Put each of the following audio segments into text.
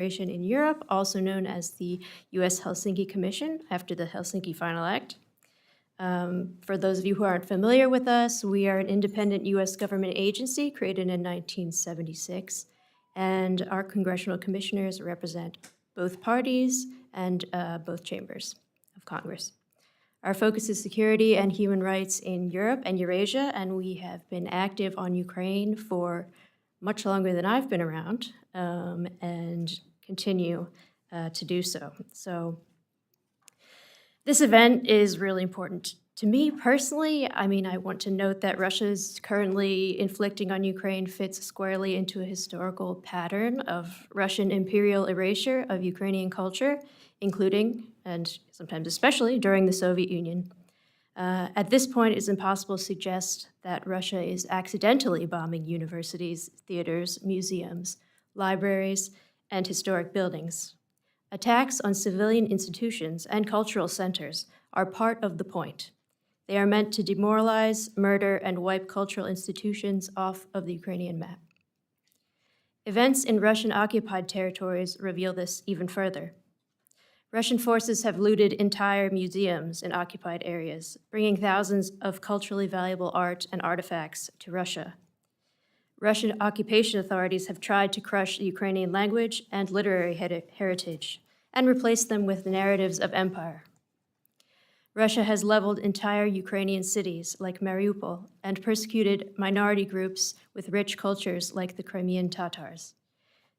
in Europe, also known as the U.S. Helsinki Commission, after the Helsinki Final Act. For those of you who aren't familiar with us, we are an independent U.S. government agency created in 1976, and our congressional commissioners represent both parties and both chambers of Congress. Our focus is security and human rights in Europe and Eurasia, and we have been active on Ukraine for much longer than I've been around, and continue to do so. So this event is really important to me personally. I mean, I want to note that Russia's currently inflicting on Ukraine fits squarely into a historical pattern of Russian imperial erasure of Ukrainian culture, including, and sometimes especially, during the Soviet Union. At this point, it's impossible to suggest that Russia is accidentally bombing universities, theaters, museums, libraries, and historic buildings. Attacks on civilian institutions and cultural centers are part of the point. They are meant to demoralize, murder, and wipe cultural institutions off of the Ukrainian map. Events in Russian-occupied territories reveal this even further. Russian forces have looted entire museums in occupied areas, bringing thousands of culturally valuable art and artifacts to Russia. Russian occupation authorities have tried to crush the Ukrainian language and literary heritage and replace them with narratives of empire. Russia has leveled entire Ukrainian cities like Mariupol and persecuted minority groups with rich cultures like the Crimean Tatars.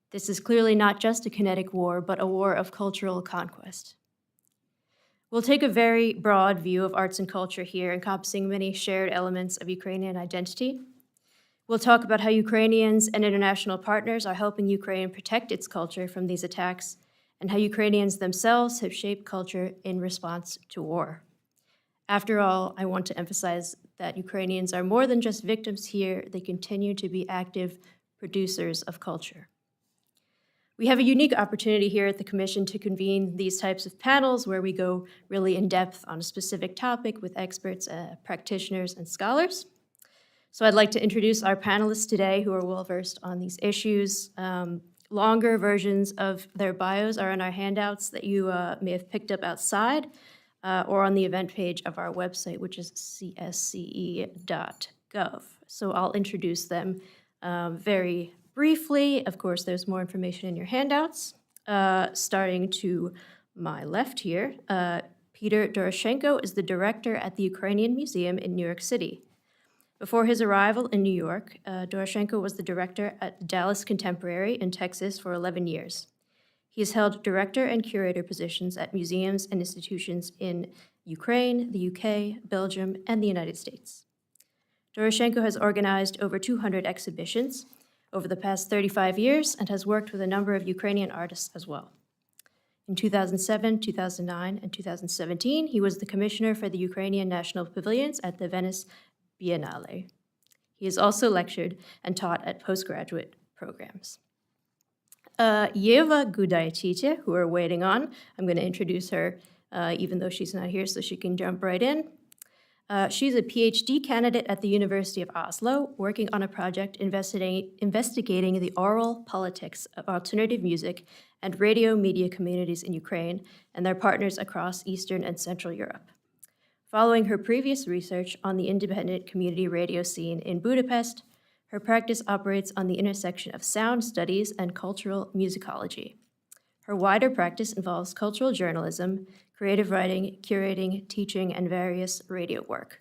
This is clearly not just a kinetic war, but a war of cultural conquest. We'll take a very broad view of arts and culture here, encompassing many shared elements of Ukrainian identity. We'll talk about how Ukrainians and international partners are helping Ukraine protect its culture from these attacks, and how Ukrainians themselves have shaped culture in response to war. After all, I want to emphasize that Ukrainians are more than just victims here. They continue to be active producers of culture. We have a unique opportunity here at the Commission to convene these types of panels where we go really in depth on a specific topic with experts, practitioners, and scholars. So I'd like to introduce our panelists today who are well-versed on these issues. Longer versions of their bios are in our handouts that you may have picked up outside or on the event page of our website, which is csce.gov. So I'll introduce them very briefly. Of course, there's more information in your handouts. Starting to my left here, Peter Doroshenko is the director at the Ukrainian Museum in New York City. Before his arrival in New York, Doroshenko was the director at Dallas Contemporary in Texas for 11 years. He has held director and curator positions at museums and institutions in Ukraine, the UK, Belgium, and the United States. Doroshenko has organized over 200 exhibitions over the past 35 years and has worked with a number of Ukrainian artists as well. In 2007, 2009, and 2017, he was the commissioner for the Ukrainian National Pavilions at the Venice Biennale. He has also lectured and taught at postgraduate programs. Yeva Gudaytite, who we're waiting on, I'm going to introduce her even though she's not here so she can jump right in. She's a PhD candidate at the University of Oslo, working on a project investigating the oral politics of alternative music and radio media communities in Ukraine and their partners across Eastern and Central Europe. Following her previous research on the independent community radio scene in Budapest, her practice operates on the intersection of sound studies and cultural musicology. Her wider practice involves cultural journalism, creative writing, curating, teaching, and various radio work.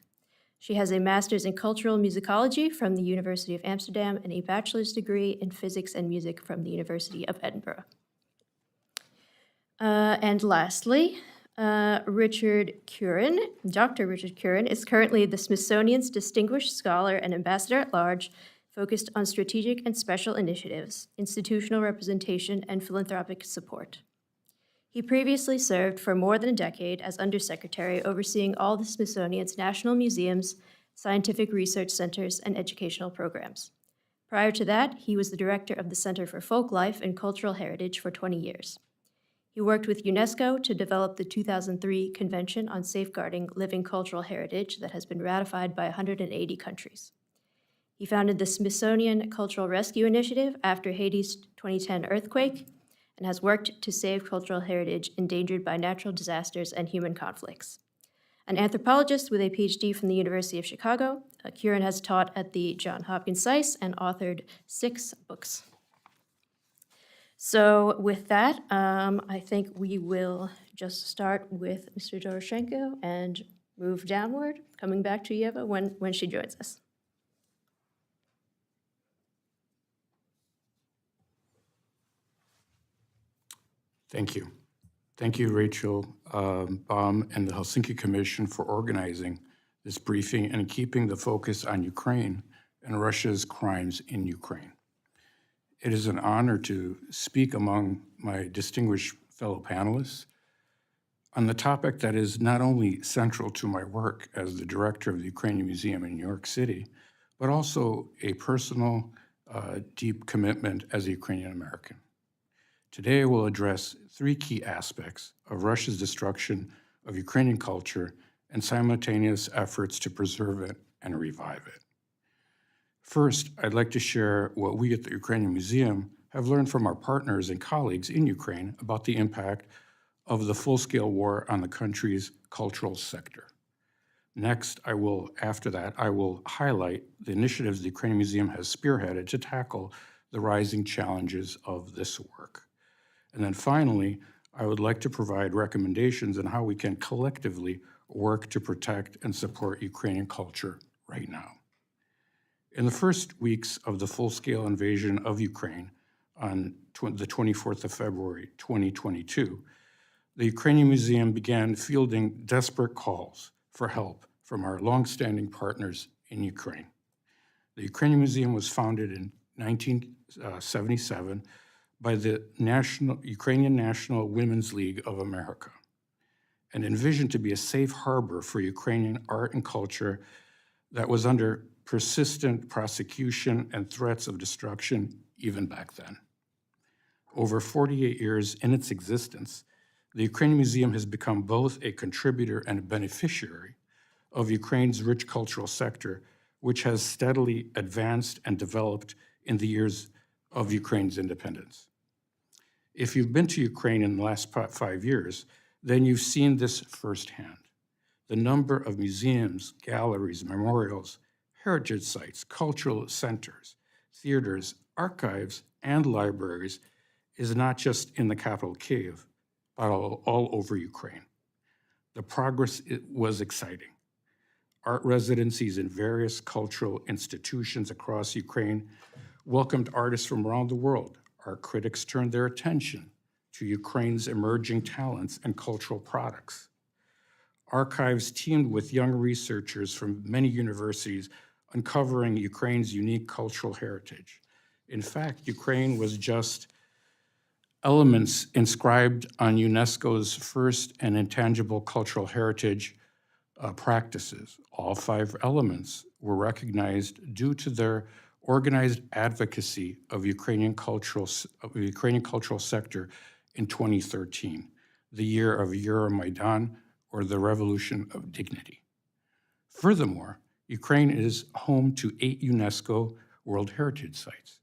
She has a master's in cultural musicology from the University of Amsterdam and a bachelor's degree in physics and music from the University of Edinburgh. And lastly, Richard Curran. Dr. Richard Curran is currently the Smithsonian's Distinguished Scholar and Ambassador at Large, focused on strategic and special initiatives, institutional representation, and philanthropic support. He previously served for more than a decade as Undersecretary overseeing all the Smithsonian's national museums, scientific research centers, and educational programs. Prior to that, he was the director of the Center for Folklife and Cultural Heritage for 20 years. He worked with UNESCO to develop the 2003 Convention on Safeguarding Living Cultural Heritage that has been ratified by 180 countries. He founded the Smithsonian Cultural Rescue Initiative after Haiti's 2010 earthquake and has worked to save cultural heritage endangered by natural disasters and human conflicts. An anthropologist with a PhD from the University of Chicago, Kieran has taught at the Johns Hopkins SAIS and authored 6 books. So with that, I think we will just start with Mr. Doroshenko and move downward, coming back to Yeva when she joins us. Thank you. Thank you, Rachel Baum and the Helsinki Commission for organizing this briefing and keeping the focus on Ukraine and Russia's crimes in Ukraine. It is an honor to speak among my distinguished fellow panelists on the topic that is not only central to my work as the director of the Ukrainian Museum in New York City, but also a personal, deep commitment as a Ukrainian American. Today, I will address 3 key aspects of Russia's destruction of Ukrainian culture and simultaneous efforts to preserve it and revive it. First, I'd like to share what we at the Ukrainian Museum have learned from our partners and colleagues in Ukraine about the impact of the full-scale war on the country's cultural sector. Next, after that, I will highlight the initiatives the Ukrainian Museum has spearheaded to tackle the rising challenges of this work. And then finally, I would like to provide recommendations on how we can collectively work to protect and support Ukrainian culture right now. In the first weeks of the full-scale invasion of Ukraine on the 24th of February, 2022, the Ukrainian Museum began fielding desperate calls for help from our longstanding partners in Ukraine. The Ukrainian Museum was founded in 1977 by the Ukrainian National Women's League of America, and envisioned to be a safe harbor for Ukrainian art and culture that was under persistent prosecution and threats of destruction even back then. Over 48 years in its existence, the Ukrainian Museum has become both a contributor and a beneficiary of Ukraine's rich cultural sector, which has steadily advanced and developed in the years of Ukraine's independence. If you've been to Ukraine in the last 5 years, then you've seen this firsthand. The number of museums, galleries, memorials, heritage sites, cultural centers, theaters, archives, and libraries is not just in the capital, Kyiv, but all over Ukraine. The progress was exciting. Art residencies in various cultural institutions across Ukraine welcomed artists from around the world. Our critics turned their attention to Ukraine's emerging talents and cultural products. Archives teamed with young researchers from many universities uncovering Ukraine's unique cultural heritage. In fact, Ukraine was just elements inscribed on UNESCO's first and intangible cultural heritage practices. All 5 elements were recognized due to their organized advocacy of the Ukrainian cultural sector in 2013, the year of Euromaidan, or the Revolution of Dignity. Furthermore, Ukraine is home to 8 UNESCO World Heritage Sites.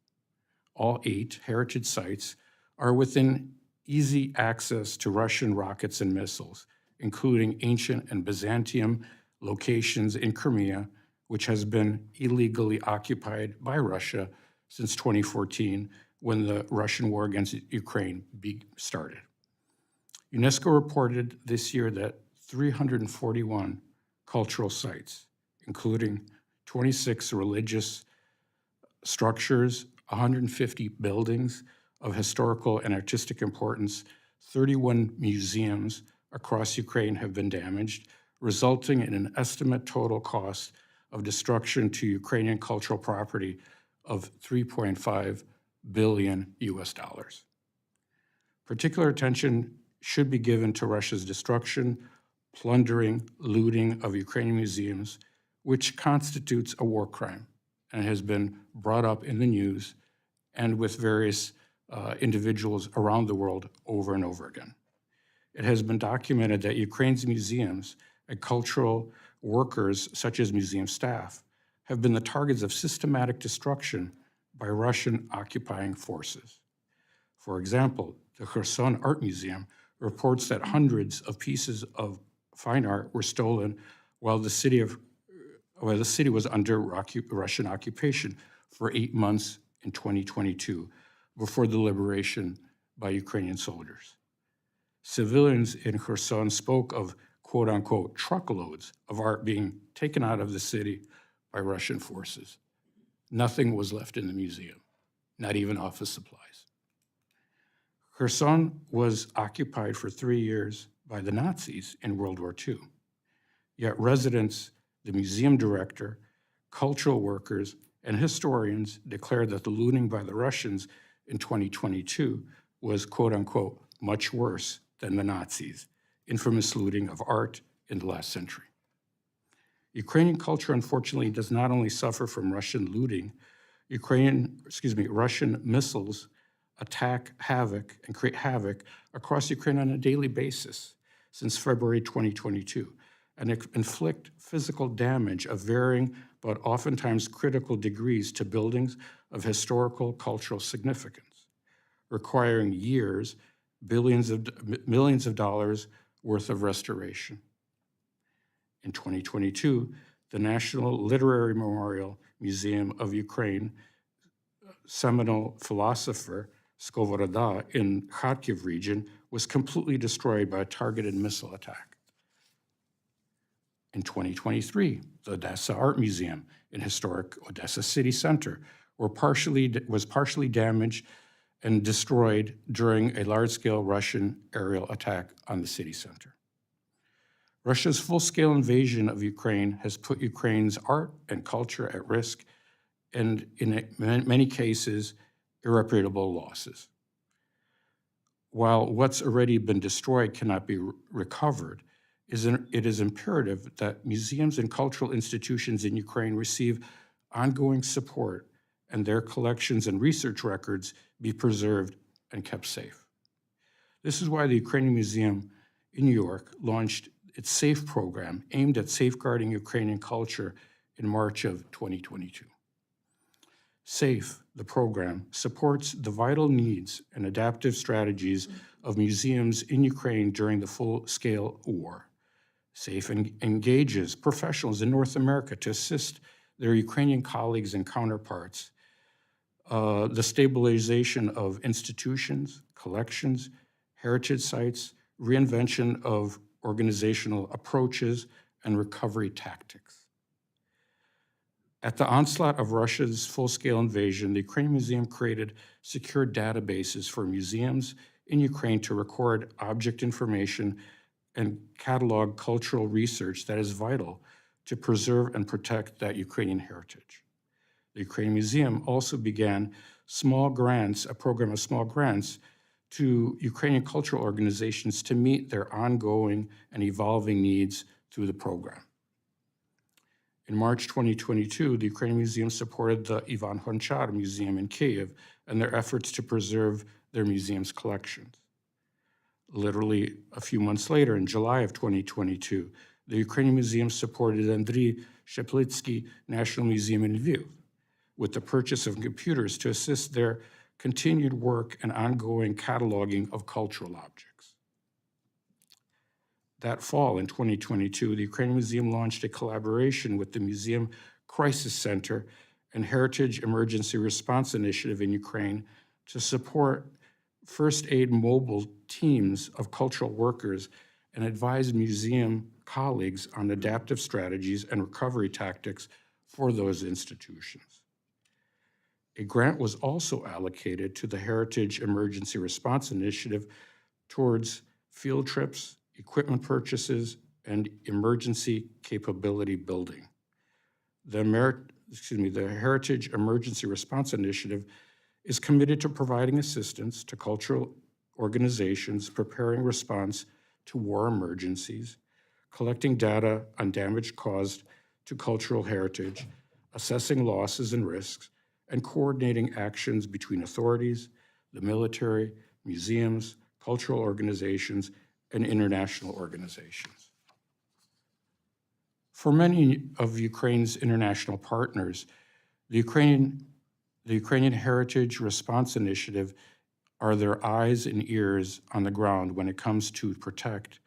All 8 heritage sites are within easy access to Russian rockets and missiles, including ancient and Byzantium locations in Crimea, which has been illegally occupied by Russia since 2014, when the Russian war against Ukraine started. UNESCO reported this year that 341 cultural sites, including 26 religious structures, 150 buildings of historical and artistic importance, 31 museums across Ukraine have been damaged, resulting in an estimate total cost of destruction to Ukrainian cultural property of $3.5 billion. Particular attention should be given to Russia's destruction, plundering, looting of Ukrainian museums, which constitutes a war crime and has been brought up in the news and with various individuals around the world over and over again. It has been documented that Ukraine's museums and cultural workers, such as museum staff, have been the targets of systematic destruction by Russian occupying forces. For example, the Kherson Art Museum, reports that hundreds of pieces of fine art were stolen while the city was under Russian occupation for 8 months in 2022, before the liberation by Ukrainian soldiers. Civilians in Kherson spoke of quote-unquote truckloads of art being taken out of the city by Russian forces. Nothing was left in the museum, not even office supplies. Kherson was occupied for 3 years by the Nazis in World War II. Yet residents, the museum director, cultural workers, and historians declared that the looting by the Russians in 2022 was quote-unquote much worse than the Nazis' infamous looting of art in the last century. Ukrainian culture, unfortunately, does not only suffer from Russian looting. Russian missiles create havoc across Ukraine on a daily basis since February 2022, and inflict physical damage of varying but oftentimes critical degrees to buildings of historical cultural significance, requiring years, millions of dollars worth of restoration. In 2022, the National Literary Memorial Museum of Ukraine, seminal philosopher Skovoroda in Kharkiv region, was completely destroyed by a targeted missile attack. In 2023, the Odessa Art Museum in historic Odessa city center was partially damaged and destroyed during a large-scale Russian aerial attack on the city center. Russia's full-scale invasion of Ukraine has put Ukraine's art and culture at risk, and in many cases, irreparable losses. While what's already been destroyed cannot be recovered, it is imperative that museums and cultural institutions in Ukraine receive ongoing support and their collections and research records be preserved and kept safe. This is why the Ukrainian Museum in New York launched its SAFE program aimed at safeguarding Ukrainian culture in March of 2022. SAFE, the program, supports the vital needs and adaptive strategies of museums in Ukraine during the full-scale war. SAFE engages professionals in North America to assist their Ukrainian colleagues and counterparts, the stabilization of institutions, collections, heritage sites, reinvention of organizational approaches, and recovery tactics. At the onslaught of Russia's full-scale invasion, the Ukrainian Museum created secure databases for museums in Ukraine to record object information and catalog cultural research that is vital to preserve and protect that Ukrainian heritage. The Ukrainian Museum also began a program of small grants to Ukrainian cultural organizations to meet their ongoing and evolving needs through the program. In March 2022, the Ukrainian Museum supported the Ivan Honchar Museum in Kyiv and their efforts to preserve their museum's collections. Literally a few months later, in July of 2022, the Ukrainian Museum supported Andriy Sheplitsky National Museum in Lviv with the purchase of computers to assist their continued work and ongoing cataloging of cultural objects. That fall in 2022, the Ukrainian Museum launched a collaboration with the Museum Crisis Center and Heritage Emergency Response Initiative in Ukraine to support first aid mobile teams of cultural workers and advise museum colleagues on adaptive strategies and recovery tactics for those institutions. A grant was also allocated to the Heritage Emergency Response Initiative towards field trips, equipment purchases, and emergency capability building. The Heritage Emergency Response Initiative is committed to providing assistance to cultural organizations preparing response to war emergencies, collecting data on damage caused to cultural heritage, assessing losses and risks, and coordinating actions between authorities, the military, museums, cultural organizations, and international organizations. For many of Ukraine's international partners, the Ukrainian Heritage Response Initiative are their eyes and ears on the ground when it comes to protect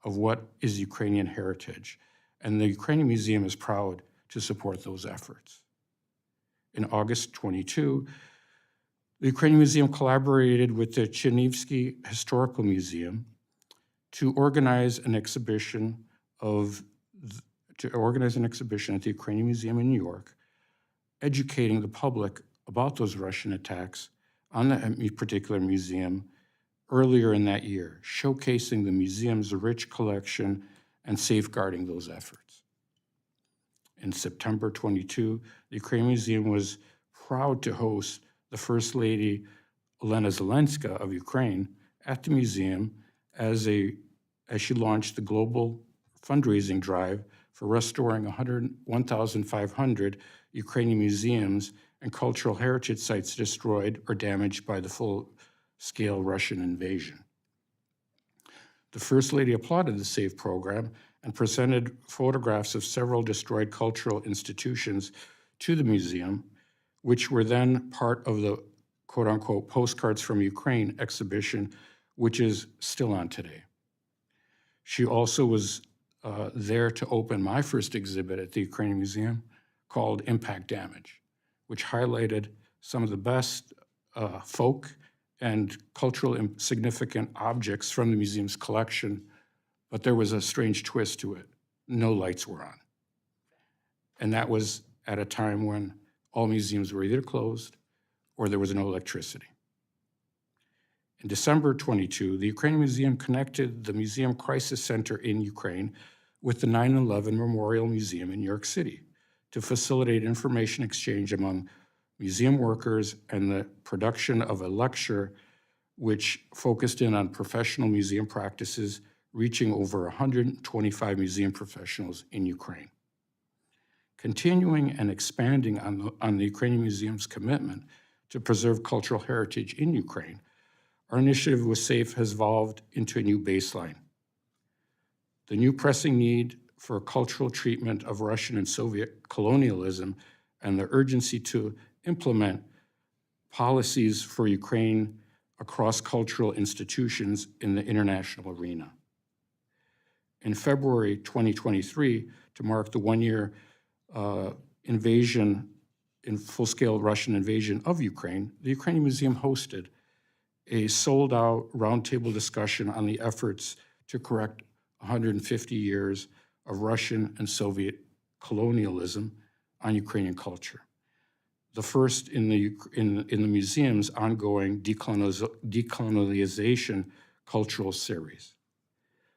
of what is Ukrainian heritage. And the Ukrainian Museum is proud to support those efforts. In August 22, the Ukrainian Museum collaborated with the Chernihiv Historical Museum to organize an exhibition at the Ukrainian Museum in New York, educating the public about those Russian attacks on that particular museum earlier in that year, showcasing the museum's rich collection and safeguarding those efforts. In September 22, the Ukrainian Museum was proud to host the First Lady Olena Zelenska of Ukraine at the museum as she launched the global fundraising drive for restoring 1,500 Ukrainian museums and cultural heritage sites destroyed or damaged by the full-scale Russian invasion. The First Lady applauded the SAFE program and presented photographs of several destroyed cultural institutions to the museum, which were then part of the quote-unquote Postcards from Ukraine exhibition, which is still on today. She also was there to open my first exhibit at the Ukrainian Museum called Impact Damage, which highlighted some of the best folk and cultural significant objects from the museum's collection, but there was a strange twist to it. No lights were on. And that was at a time when all museums were either closed or there was no electricity. In December 22, the Ukrainian Museum connected the Museum Crisis Center in Ukraine with the 9/11 Memorial Museum in New York City to facilitate information exchange among museum workers and the production of a lecture which focused in on professional museum practices, reaching over 125 museum professionals in Ukraine. Continuing and expanding on the Ukrainian Museum's commitment to preserve cultural heritage in Ukraine, our initiative with SAFE has evolved into a new baseline. The new pressing need for cultural treatment of Russian and Soviet colonialism and the urgency to implement policies for Ukraine across cultural institutions in the international arena. In February 2023, to mark the one-year full-scale Russian invasion of Ukraine, the Ukrainian Museum hosted a sold-out roundtable discussion on the efforts to correct 150 years of Russian and Soviet colonialism on Ukrainian culture. The first in the museum's ongoing decolonization cultural series.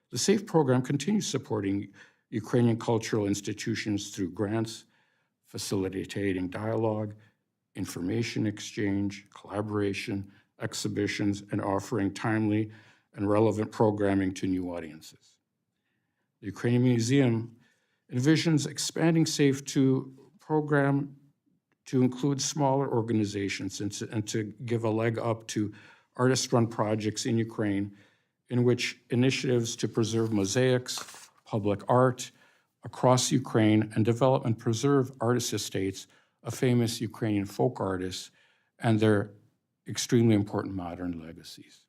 The SAFE program continues supporting Ukrainian cultural institutions through grants, facilitating dialogue, information exchange, collaboration, exhibitions, and offering timely and relevant programming to new audiences. The Ukrainian Museum envisions expanding SAFE to program to include smaller organizations and to give a leg up to artist-run projects in Ukraine in which initiatives to preserve mosaics, public art across Ukraine, and develop and preserve artist estates of famous Ukrainian folk artists and their extremely important modern legacies.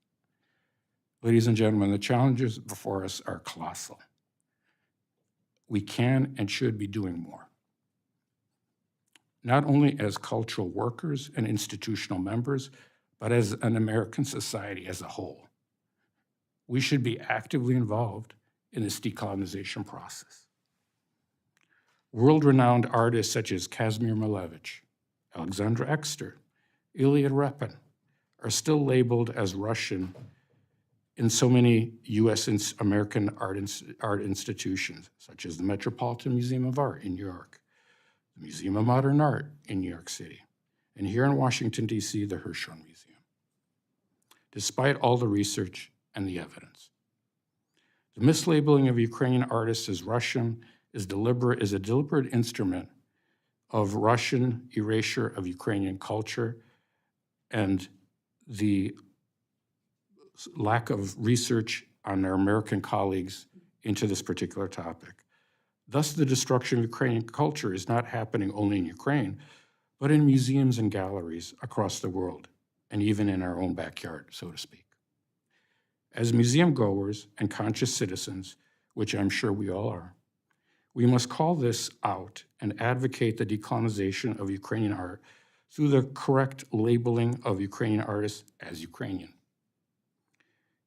Ladies and gentlemen, the challenges before us are colossal. We can and should be doing more, not only as cultural workers and institutional members, but as an American society as a whole. We should be actively involved in this decolonization process. World-renowned artists such as Kazimir Malevich, Alexandra Exter, Ilya Repin are still labeled as Russian in so many U.S. and American art institutions, such as the Metropolitan Museum of Art in New York, the Museum of Modern Art in New York City, and here in Washington, D.C., the Hirshhorn Museum. Despite all the research and the evidence, the mislabeling of Ukrainian artists as Russian is a deliberate instrument of Russian erasure of Ukrainian culture and the lack of research on our American colleagues into this particular topic. Thus, the destruction of Ukrainian culture is not happening only in Ukraine, but in museums and galleries across the world, and even in our own backyard, so to speak. As museum goers and conscious citizens, which I'm sure we all are, we must call this out and advocate the decolonization of Ukrainian art through the correct labeling of Ukrainian artists as Ukrainian.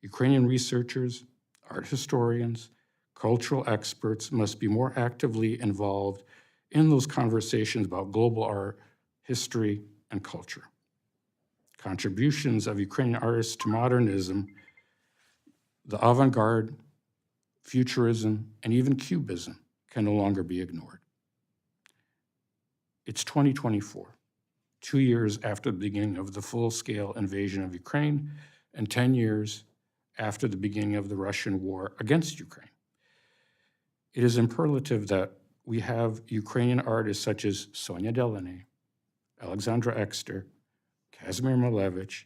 Ukrainian researchers, art historians, cultural experts must be more actively involved in those conversations about global art, history, and culture. Contributions of Ukrainian artists to modernism, the avant-garde, futurism, and even cubism can no longer be ignored. It's 2024, 2 years after the beginning of the full-scale invasion of Ukraine and 10 years after the beginning of the Russian war against Ukraine. It is imperative that we have Ukrainian artists such as Sonia Delaney, Alexandra Exter, Kazimir Malevich,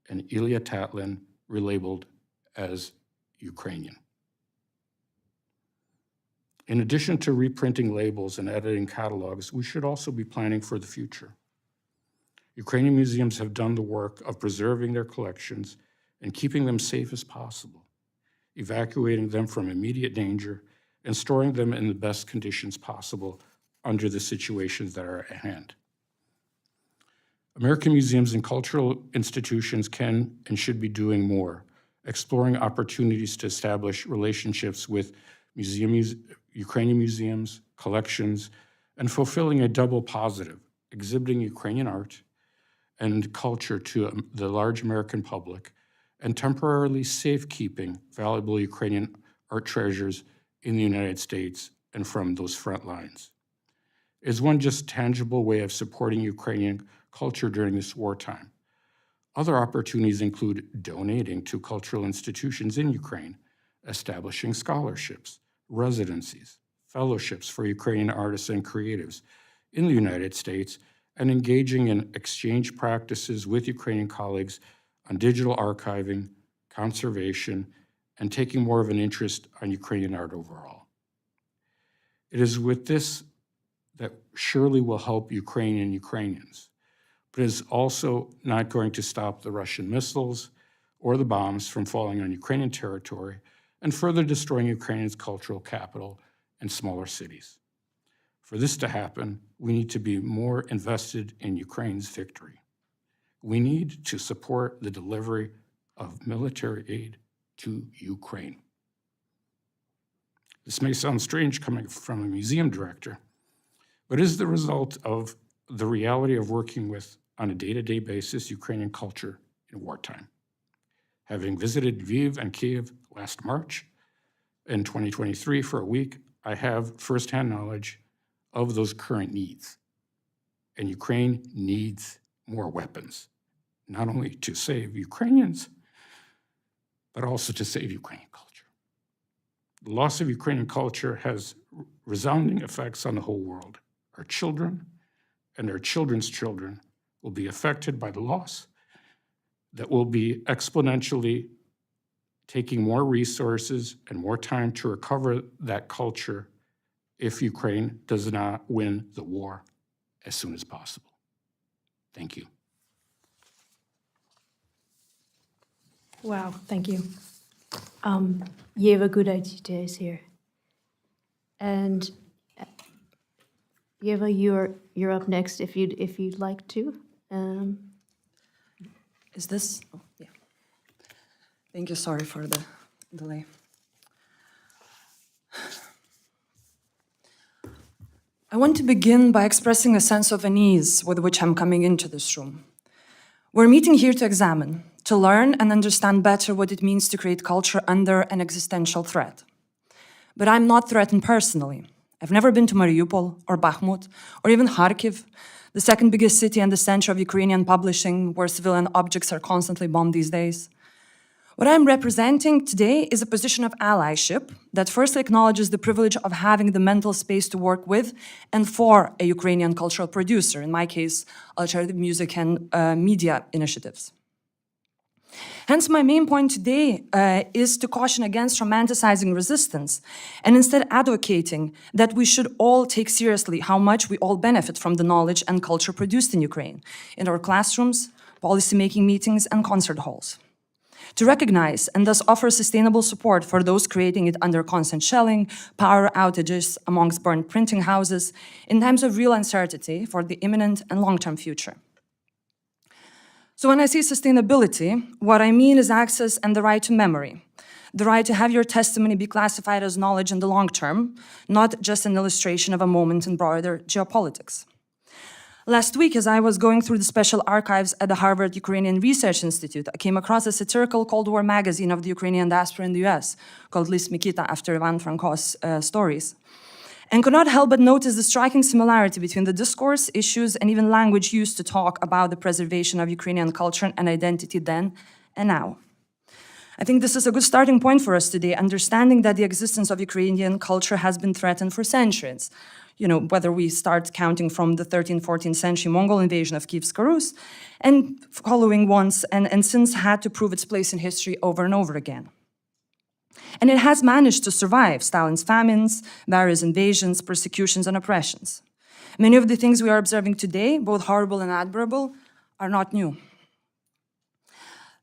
and Ilya Tatlin relabeled as Ukrainian. In addition to reprinting labels and editing catalogs, we should also be planning for the future. Ukrainian museums have done the work of preserving their collections and keeping them safe as possible, evacuating them from immediate danger and storing them in the best conditions possible under the situations that are at hand. American museums and cultural institutions can and should be doing more, exploring opportunities to establish relationships with Ukrainian museums, collections, and fulfilling a double positive, exhibiting Ukrainian art and culture to the large American public, and temporarily safekeeping valuable Ukrainian art treasures in the United States and from those front lines. Is one just tangible way of supporting Ukrainian culture during this wartime. Other opportunities include donating to cultural institutions in Ukraine, establishing scholarships, residencies, fellowships for Ukrainian artists and creatives in the United States, and engaging in exchange practices with Ukrainian colleagues on digital archiving, conservation, and taking more of an interest on Ukrainian art overall. It is with this that surely will help Ukrainians, but is also not going to stop the Russian missiles or the bombs from falling on Ukrainian territory and further destroying Ukraine's cultural capital and smaller cities. For this to happen, we need to be more invested in Ukraine's victory. We need to support the delivery of military aid to Ukraine. This may sound strange coming from a museum director, but is the result of the reality of working with, on a day-to-day basis, Ukrainian culture in wartime. Having visited Lviv and Kiev last March in 2023 for a week, I have firsthand knowledge of those current needs. And Ukraine needs more weapons, not only to save Ukrainians, but also to save Ukrainian culture. The loss of Ukrainian culture has resounding effects on the whole world. Our children and our children's children will be affected by the loss that will be exponentially taking more resources and more time to recover that culture if Ukraine does not win the war as soon as possible. Thank you. Wow, thank you. Yeva Gudajite is here. And Yeva, you're up next if you'd like to. Is this? Oh, yeah. Thank you. Sorry for the delay. I want to begin by expressing a sense of unease with which I'm coming into this room. We're meeting here to examine, to learn and understand better what it means to create culture under an existential threat. But I'm not threatened personally. I've never been to Mariupol or Bakhmut or even Kharkiv, the second biggest city and the center of Ukrainian publishing, where civilian objects are constantly bombed these days. What I'm representing today is a position of allyship that firstly acknowledges the privilege of having the mental space to work with and for a Ukrainian cultural producer, in my case, alternative music and media initiatives. Hence, my main point today is to caution against romanticizing resistance and instead advocating that we should all take seriously how much we all benefit from the knowledge and culture produced in Ukraine, in our classrooms, policymaking meetings, and concert halls. To recognize and thus offer sustainable support for those creating it under constant shelling, power outages amongst burned printing houses, in times of real uncertainty for the imminent and long-term future. So when I say sustainability, what I mean is access and the right to memory, the right to have your testimony be classified as knowledge in the long term, not just an illustration of a moment in broader geopolitics. Last week, as I was going through the special archives at the Harvard Ukrainian Research Institute, I came across a satirical Cold War magazine of the Ukrainian diaspora in the US called List Mikita, after Ivan Franko's stories, and could not help but notice the striking similarity between the discourse, issues, and even language used to talk about the preservation of Ukrainian culture and identity then and now. I think this is a good starting point for us today, understanding that the existence of Ukrainian culture has been threatened for centuries. You know, whether we start counting from the 13th, 14th century Mongol invasion of Kiev's Rus, and following ones, and since had to prove its place in history over and over again. And it has managed to survive Stalin's famines, various invasions, persecutions, and oppressions. Many of the things we are observing today, both horrible and admirable, are not new.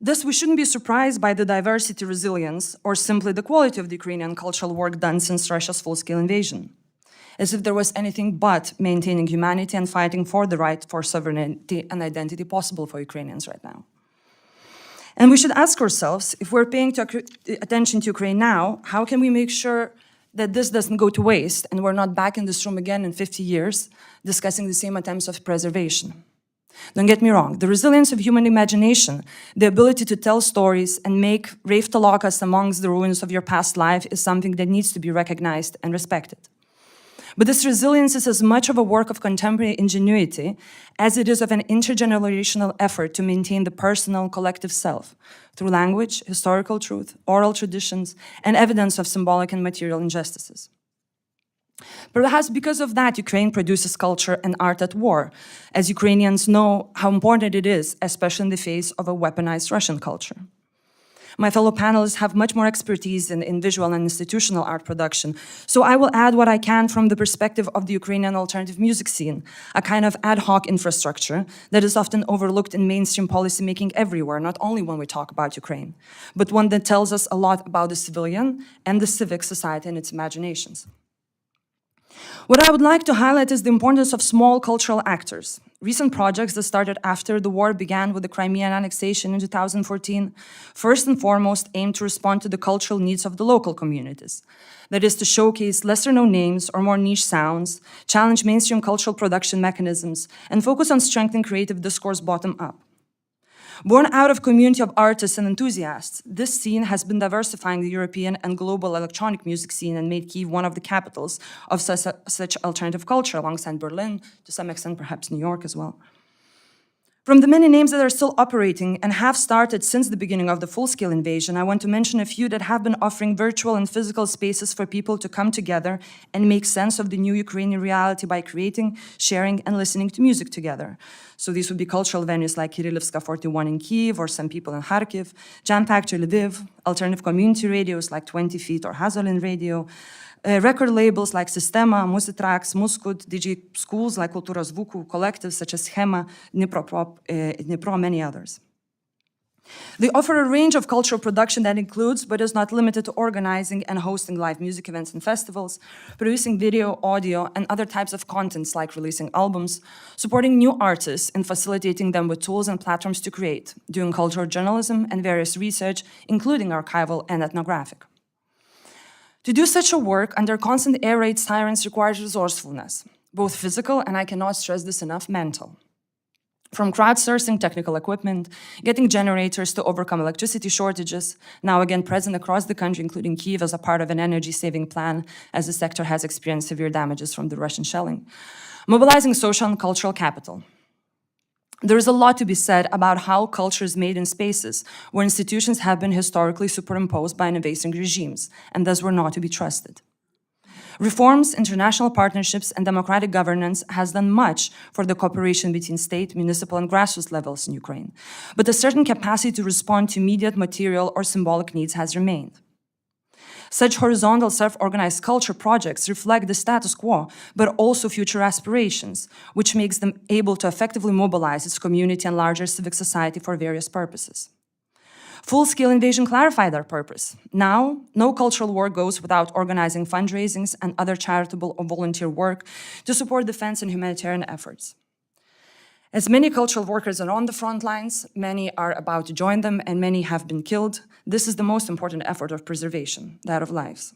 Thus, we shouldn't be surprised by the diversity, resilience, or simply the quality of the Ukrainian cultural work done since Russia's full-scale invasion, as if there was anything but maintaining humanity and fighting for the right for sovereignty and identity possible for Ukrainians right now. And we should ask ourselves, if we're paying attention to Ukraine now, how can we make sure that this doesn't go to waste and we're not back in this room again in 50 years discussing the same attempts of preservation? Don't get me wrong, the resilience of human imagination, the ability to tell stories and make Reftalokas amongst the ruins of your past life is something that needs to be recognized and respected. But this resilience is as much of a work of contemporary ingenuity as it is of an intergenerational effort to maintain the personal, collective self through language, historical truth, oral traditions, and evidence of symbolic and material injustices. Perhaps because of that, Ukraine produces culture and art at war, as Ukrainians know how important it is, especially in the face of a weaponized Russian culture. My fellow panelists have much more expertise in visual and institutional art production, so I will add what I can from the perspective of the Ukrainian alternative music scene, a kind of ad hoc infrastructure that is often overlooked in mainstream policymaking everywhere, not only when we talk about Ukraine, but one that tells us a lot about the civilian and the civic society and its imaginations. What I would like to highlight is the importance of small cultural actors. Recent projects that started after the war began with the Crimean annexation in 2014, first and foremost aimed to respond to the cultural needs of the local communities. That is, to showcase lesser-known names or more niche sounds, challenge mainstream cultural production mechanisms, and focus on strengthening creative discourse bottom-up. Born out of a community of artists and enthusiasts, this scene has been diversifying the European and global electronic music scene and made Kyiv one of the capitals of such alternative culture, alongside Berlin, to some extent perhaps New York as well. From the many names that are still operating and have started since the beginning of the full-scale invasion, I want to mention a few that have been offering virtual and physical spaces for people to come together and make sense of the new Ukrainian reality by creating, sharing, and listening to music together. So these would be cultural venues like Kirillivska 41 in Kyiv, or Some People in Kharkiv, Jam Factory Lviv, alternative community radios like 20 Feet or Hazolin Radio, record labels like Sistema, Musitrax, Muskud, DJ schools like Kultura Zvuku, collectives such as Schema, Dnipro, many others. They offer a range of cultural production that includes, but is not limited to, organizing and hosting live music events and festivals, producing video, audio, and other types of contents like releasing albums, supporting new artists and facilitating them with tools and platforms to create, doing cultural journalism and various research, including archival and ethnographic. To do such a work under constant air raid sirens requires resourcefulness, both physical and, I cannot stress this enough, mental. From crowdsourcing technical equipment, getting generators to overcome electricity shortages, now again present across the country, including Kyiv as a part of an energy-saving plan, as the sector has experienced severe damages from the Russian shelling, mobilizing social and cultural capital. There is a lot to be said about how culture is made in spaces where institutions have been historically superimposed by invading regimes and thus were not to be trusted. Reforms, international partnerships, and democratic governance has done much for the cooperation between state, municipal, and grassroots levels in Ukraine, but a certain capacity to respond to immediate material or symbolic needs has remained. Such horizontal self-organized culture projects reflect the status quo, but also future aspirations, which makes them able to effectively mobilize its community and larger civic society for various purposes. Full-scale invasion clarified our purpose. Now, no cultural work goes without organizing fundraisings and other charitable or volunteer work to support defense and humanitarian efforts. As many cultural workers are on the front lines, many are about to join them, and many have been killed, this is the most important effort of preservation, that of lives.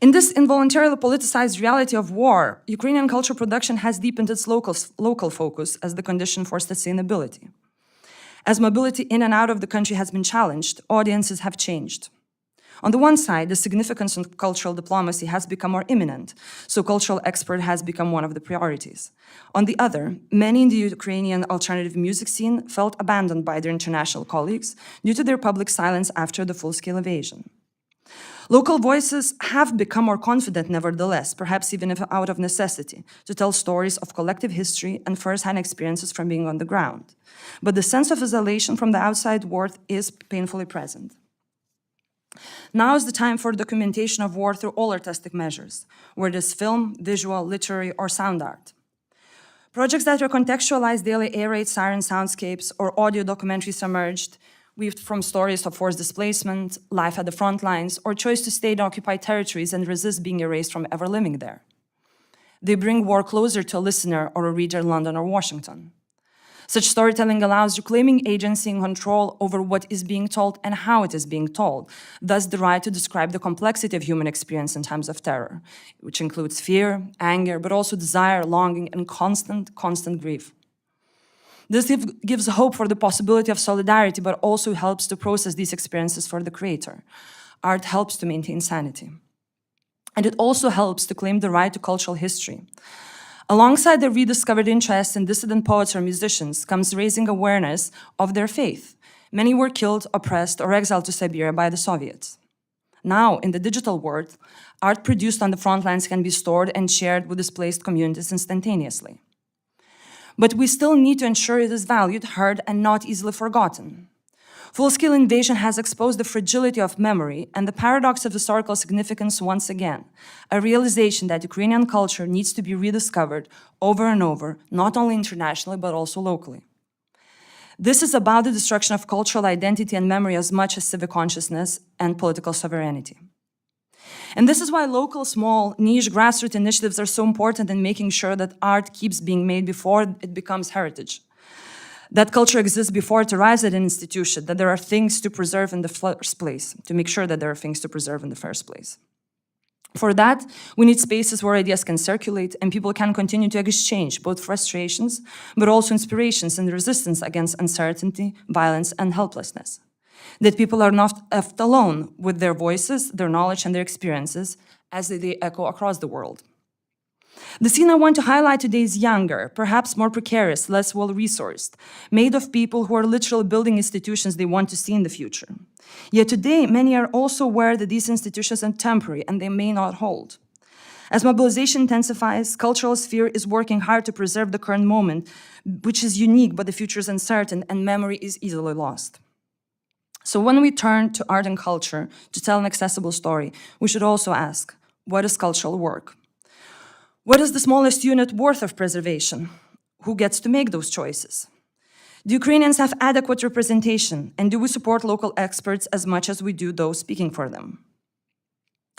In this involuntarily politicized reality of war, Ukrainian cultural production has deepened its local focus as the condition for sustainability. As mobility in and out of the country has been challenged, audiences have changed. On the one side, the significance of cultural diplomacy has become more imminent, so cultural export has become one of the priorities. On the other, many in the Ukrainian alternative music scene felt abandoned by their international colleagues due to their public silence after the full-scale invasion. Local voices have become more confident nevertheless, perhaps even if out of necessity, to tell stories of collective history and first-hand experiences from being on the ground. But the sense of isolation from the outside world is painfully present. Now is the time for documentation of war through all artistic measures, whether it is film, visual, literary, or sound art. Projects that recontextualize daily air raid siren soundscapes or audio documentaries emerged, weaved from stories of forced displacement, life at the front lines, or choice to stay in occupied territories and resist being erased from ever living there. They bring war closer to a listener or a reader in London or Washington. Such storytelling allows reclaiming agency and control over what is being told and how it is being told, thus the right to describe the complexity of human experience in times of terror, which includes fear, anger, but also desire, longing, and constant grief. This gives hope for the possibility of solidarity, but also helps to process these experiences for the creator. Art helps to maintain sanity. And it also helps to claim the right to cultural history. Alongside the rediscovered interest in dissident poets or musicians comes raising awareness of their faith. Many were killed, oppressed, or exiled to Siberia by the Soviets. Now, in the digital world, art produced on the front lines can be stored and shared with displaced communities instantaneously. But we still need to ensure it is valued, heard, and not easily forgotten. Full-scale invasion has exposed the fragility of memory and the paradox of historical significance once again, a realization that Ukrainian culture needs to be rediscovered over and over, not only internationally, but also locally. This is about the destruction of cultural identity and memory as much as civic consciousness and political sovereignty. And this is why local, small, niche, grassroots initiatives are so important in making sure that art keeps being made before it becomes heritage. That culture exists before it arrives at an institution, that there are things to preserve in the first place, to make sure that there are things to preserve in the first place. For that, we need spaces where ideas can circulate and people can continue to exchange both frustrations, but also inspirations and resistance against uncertainty, violence, and helplessness. That people are not left alone with their voices, their knowledge, and their experiences as they echo across the world. The scene I want to highlight today is younger, perhaps more precarious, less well-resourced, made of people who are literally building institutions they want to see in the future. Yet today, many are also aware that these institutions are temporary and they may not hold. As mobilization intensifies, cultural sphere is working hard to preserve the current moment, which is unique, but the future is uncertain and memory is easily lost. So when we turn to art and culture to tell an accessible story, we should also ask, what is cultural work? What is the smallest unit worth of preservation? Who gets to make those choices? Do Ukrainians have adequate representation, and do we support local experts as much as we do those speaking for them?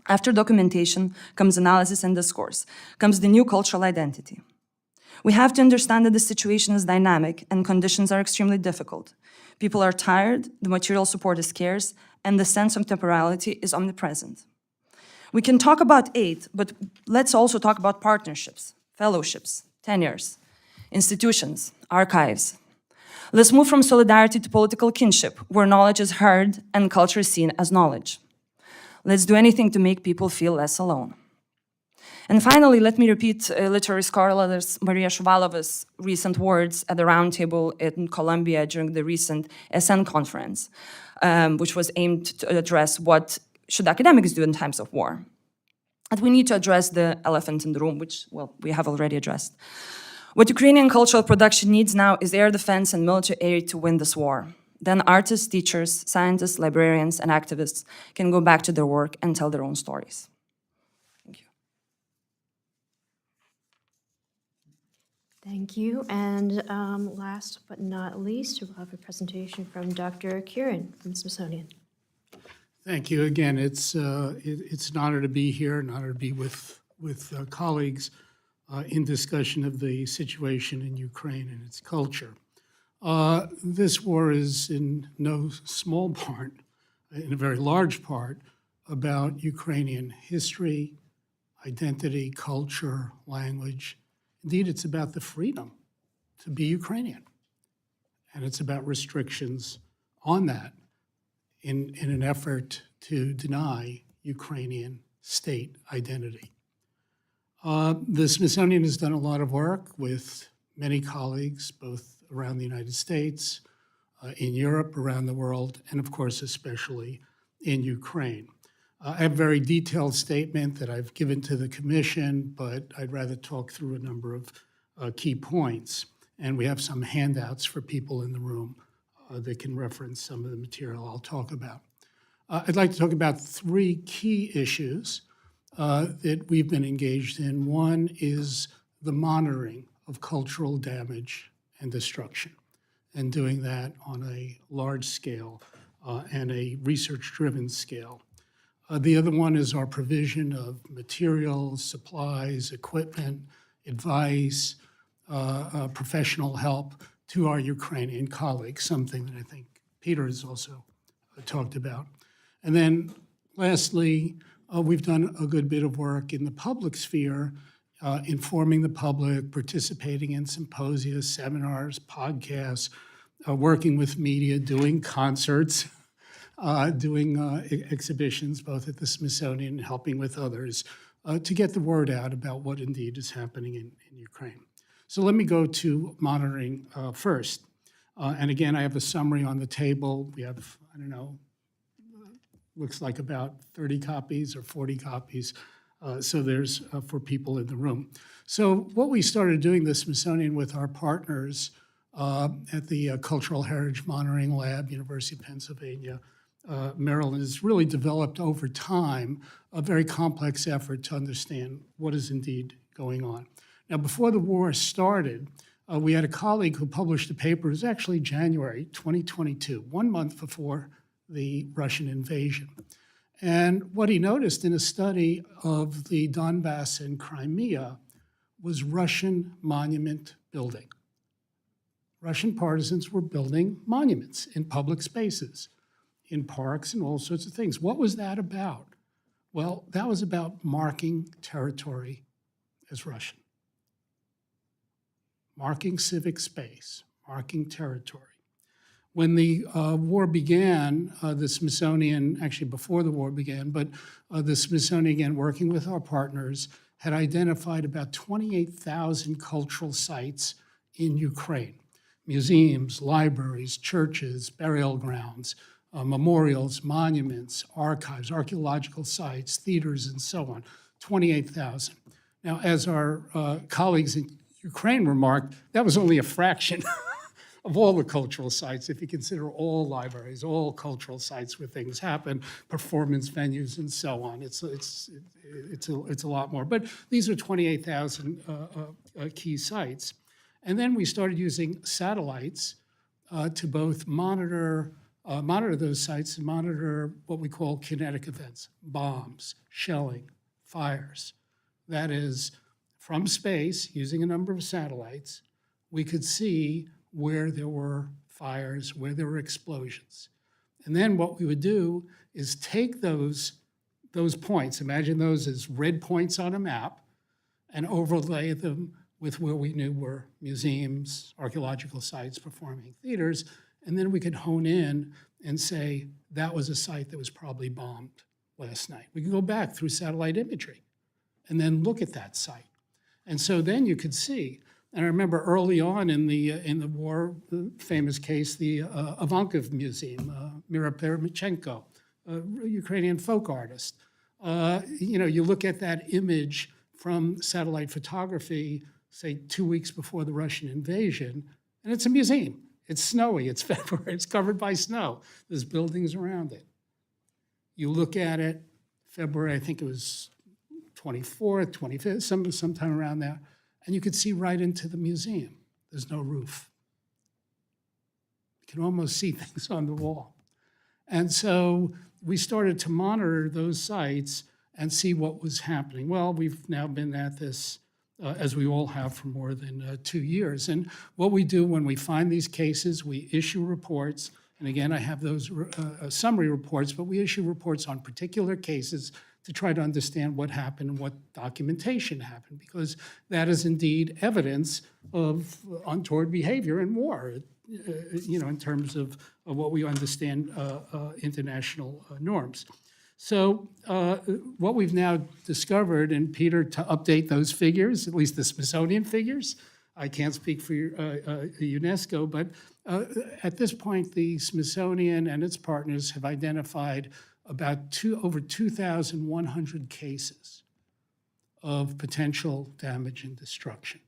After documentation comes analysis and discourse, comes the new cultural identity. We have to understand that the situation is dynamic and conditions are extremely difficult. People are tired, the material support is scarce, and the sense of temporality is omnipresent. We can talk about aid, but let's also talk about partnerships, fellowships, tenures, institutions, archives. Let's move from solidarity to political kinship, where knowledge is heard and culture is seen as knowledge. Let's do anything to make people feel less alone. And finally, let me repeat literary scholar Maria Shuvalova's recent words at the roundtable in Colombia during the recent SN conference, which was aimed to address what should academics do in times of war. And we need to address the elephant in the room, which, well, we have already addressed. What Ukrainian cultural production needs now is air defense and military aid to win this war. Then artists, teachers, scientists, librarians, and activists can go back to their work and tell their own stories. Thank you. Thank you. And last but not least, we'll have a presentation from Dr. Kieran from Smithsonian. Thank you again. It's an honor to be here, an honor to be with colleagues in discussion of the situation in Ukraine and its culture. This war is in no small part, in a very large part, about Ukrainian history, identity, culture, language. Indeed, it's about the freedom to be Ukrainian. And it's about restrictions on that in an effort to deny Ukrainian state identity. The Smithsonian has done a lot of work with many colleagues, both around the United States, in Europe, around the world, and of course, especially in Ukraine. I have a very detailed statement that I've given to the Commission, but I'd rather talk through a number of key points. And we have some handouts for people in the room that can reference some of the material I'll talk about. I'd like to talk about three key issues that we've been engaged in. One is the monitoring of cultural damage and destruction, and doing that on a large scale and a research-driven scale. The other one is our provision of materials, supplies, equipment, advice, professional help to our Ukrainian colleagues, something that I think Peter has also talked about. And then lastly, we've done a good bit of work in the public sphere, informing the public, participating in symposia, seminars, podcasts, working with media, doing concerts, doing exhibitions, both at the Smithsonian and helping with others, to get the word out about what indeed is happening in Ukraine. So let me go to monitoring first. And again, I have a summary on the table. We have, I don't know, looks like about 30 copies or 40 copies. So there's for people in the room. So what we started doing the Smithsonian with our partners at the Cultural Heritage Monitoring Lab, University of Pennsylvania, Maryland, has really developed over time a very complex effort to understand what is indeed going on. Now, before the war started, we had a colleague who published a paper, it was actually January 2022, 1 month before the Russian invasion. And what he noticed in a study of the Donbass and Crimea was Russian monument building. Russian partisans were building monuments in public spaces, in parks and all sorts of things. What was that about? Well, that was about marking territory as Russian. Marking civic space, marking territory. When the war began, the Smithsonian, actually before the war began, but the Smithsonian, again, working with our partners, had identified about 28,000 cultural sites in Ukraine. Museums, libraries, churches, burial grounds, memorials, monuments, archives, archaeological sites, theaters, and so on, 28,000. Now, as our colleagues in Ukraine remarked, that was only a fraction of all the cultural sites, if you consider all libraries, all cultural sites where things happen, performance venues, and so on. It's a lot more. But these are 28,000 key sites. And then we started using satellites to both monitor those sites and monitor what we call kinetic events, bombs, shelling, fires. That is, from space, using a number of satellites, we could see where there were fires, where there were explosions. And then what we would do is take those points, imagine those as red points on a map, and overlay them with where we knew were museums, archaeological sites, performing theaters, and then we could hone in and say, that was a site that was probably bombed last night. We could go back through satellite imagery and then look at that site. And so then you could see, and I remember early on in the war, the famous case, the Ivankov Museum, Mira Peremchenko, a Ukrainian folk artist. You look at that image from satellite photography, say 2 weeks before the Russian invasion, and it's a museum. It's snowy, it's February, it's covered by snow. There's buildings around it. You look at it, February, I think it was 24th, 25th, sometime around there, and you could see right into the museum. There's no roof. You can almost see things on the wall. And so we started to monitor those sites and see what was happening. Well, we've now been at this, as we all have, for more than 2 years. And what we do when we find these cases, we issue reports. And again, I have those summary reports, but we issue reports on particular cases to try to understand what happened and what documentation happened, because that is indeed evidence of untoward behavior in war, in terms of what we understand international norms. So what we've now discovered, and Peter, to update those figures, at least the Smithsonian figures, I can't speak for UNESCO, but at this point, the Smithsonian and its partners have identified about over 2,100 cases of potential damage and destruction.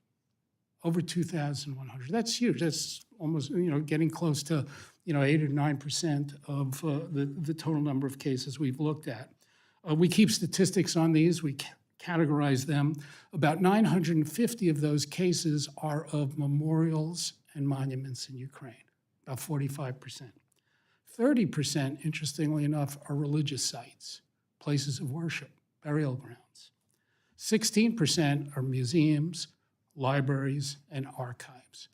Over 2,100. That's huge. That's almost, getting close to, 8 or 9% of the total number of cases we've looked at. We keep statistics on these. We categorize them. About 950 of those cases are of memorials and monuments in Ukraine, about 45%. 30%, interestingly enough, are religious sites, places of worship, burial grounds. 16% are museums, libraries, and archives.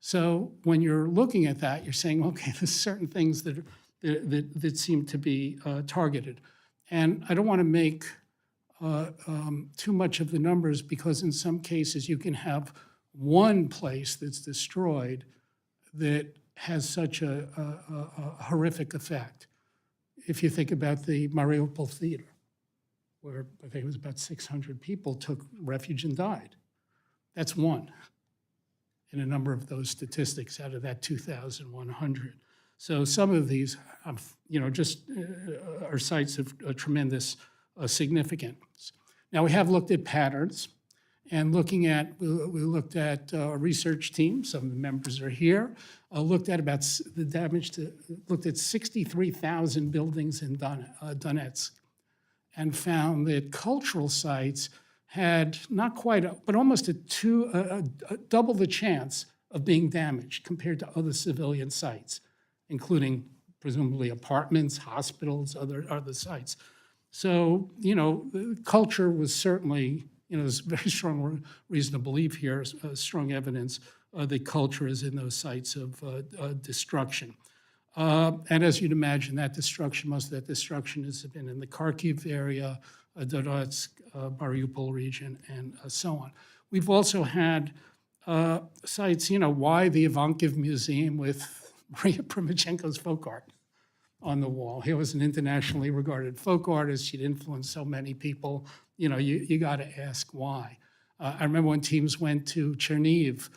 So when you're looking at that, you're saying, okay, there's certain things that seem to be targeted. And I don't want to make too much of the numbers, because in some cases you can have one place that's destroyed that has such a horrific effect. If you think about the Mariupol theater, where I think it was about 600 people took refuge and died. That's one in a number of those statistics out of that 2,100. So some of these, are sites of tremendous significance. Now, we have looked at patterns, and we looked at a research team, some of the members are here, looked at looked at 63,000 buildings in Donetsk, and found that cultural sites had not quite, but almost double the chance of being damaged compared to other civilian sites, including presumably apartments, hospitals, other sites. So, culture was certainly, there's very strong reason to believe here, strong evidence that culture is in those sites of destruction. And as you'd imagine, most of that destruction has been in the Kharkiv area, Donetsk, Mariupol region, and so on. We've also had sites, why the Ivankiv Museum with Maria Primachenko's folk art on the wall. He was an internationally regarded folk artist. She'd influenced so many people. You got to ask why. I remember when teams went to Chernihiv,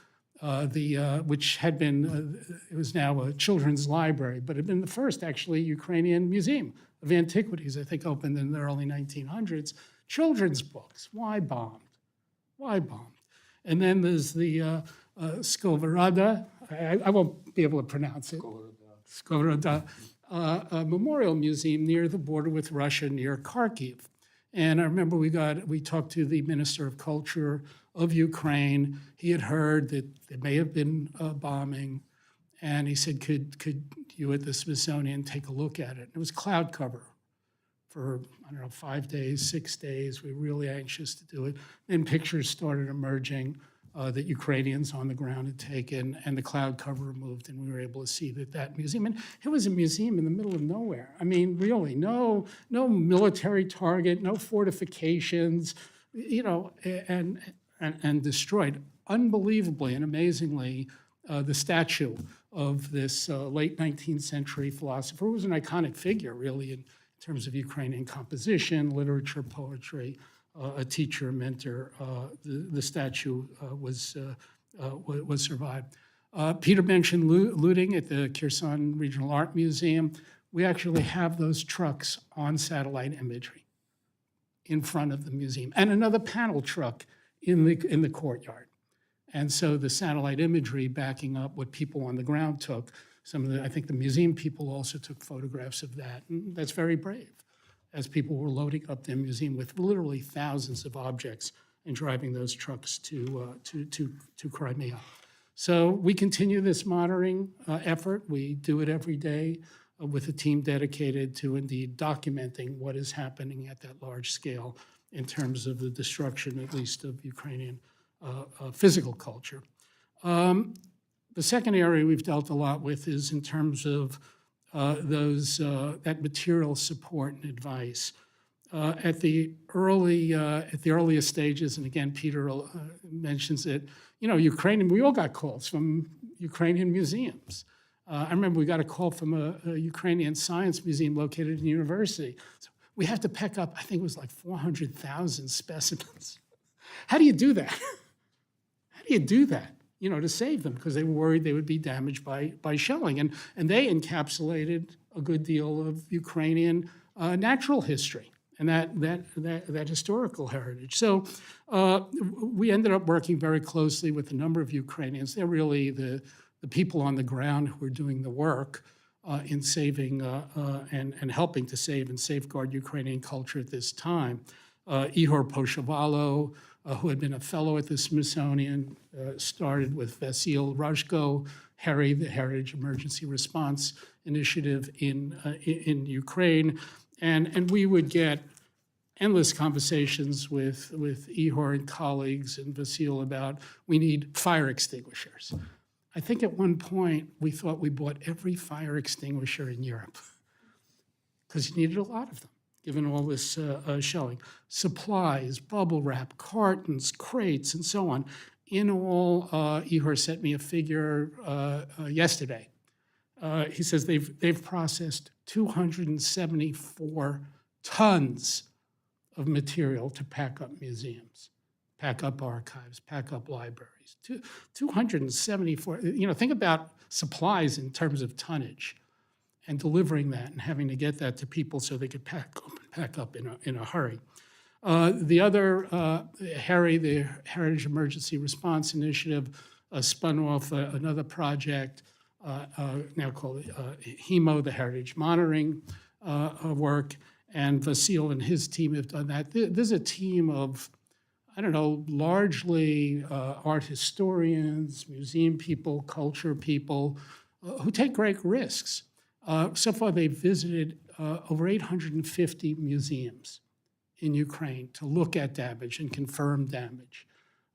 which had been, it was now a children's library, but had been the first, actually, Ukrainian museum of antiquities, I think opened in the early 1900s. Children's books. Why bombed? Why bombed? And then there's the Skovoroda, I won't be able to pronounce it, Skovoroda Memorial Museum near the border with Russia, near Kharkiv. And I remember we talked to the Minister of Culture of Ukraine. He had heard that there may have been bombing, and he said, could you at the Smithsonian take a look at it? It was cloud cover for, 5 days, 6 days. We were really anxious to do it. Then pictures started emerging that Ukrainians on the ground had taken, and the cloud cover removed, and we were able to see that museum. And it was a museum in the middle of nowhere. I mean, really, no military target, no fortifications, and destroyed. Unbelievably and amazingly, the statue of this late 19th century philosopher, who was an iconic figure, really, in terms of Ukrainian composition, literature, poetry, a teacher, a mentor. The statue was survived. Peter mentioned looting at the Kherson Regional Art Museum. We actually have those trucks on satellite imagery in front of the museum, and another panel truck in the courtyard. And so the satellite imagery backing up what people on the ground took, I think the museum people also took photographs of that, and that's very brave, as people were loading up their museum with literally thousands of objects and driving those trucks to Crimea. So we continue this monitoring effort. We do it every day with a team dedicated to indeed documenting what is happening at that large scale in terms of the destruction, at least, of Ukrainian physical culture. The second area we've dealt a lot with is in terms of that material support and advice. At the earliest stages, and again, Peter mentions it, we all got calls from Ukrainian museums. I remember we got a call from a Ukrainian science museum located in a university. So we have to pack up, I think it was like 400,000 specimens. How do you do that? How do you do that, to save them? Because they were worried they would be damaged by shelling. And they encapsulated a good deal of Ukrainian natural history and that historical heritage. So we ended up working very closely with a number of Ukrainians. They're really the people on the ground who are doing the work in saving and helping to save and safeguard Ukrainian culture at this time. Ihor Poshavalo, who had been a fellow at the Smithsonian, started with Vasil Rajko, HERI, the Heritage Emergency Response Initiative in Ukraine. And we would get endless conversations with Ihor and colleagues and Vasil about we need fire extinguishers. I think at one point we thought we bought every fire extinguisher in Europe because you needed a lot of them, given all this shelling. Supplies, bubble wrap, cartons, crates, and so on. In all, Ihor sent me a figure yesterday. He says they've processed 274 tons of material to pack up museums, pack up archives, pack up libraries. 274, think about supplies in terms of tonnage and delivering that and having to get that to people so they could pack up in a hurry. The other, HERI, the Heritage Emergency Response Initiative, spun off another project now called HEMO, the Heritage Monitoring work, and Vasil and his team have done that. There's a team of, largely art historians, museum people, culture people, who take great risks. So far, they've visited over 850 museums in Ukraine to look at damage and confirm damage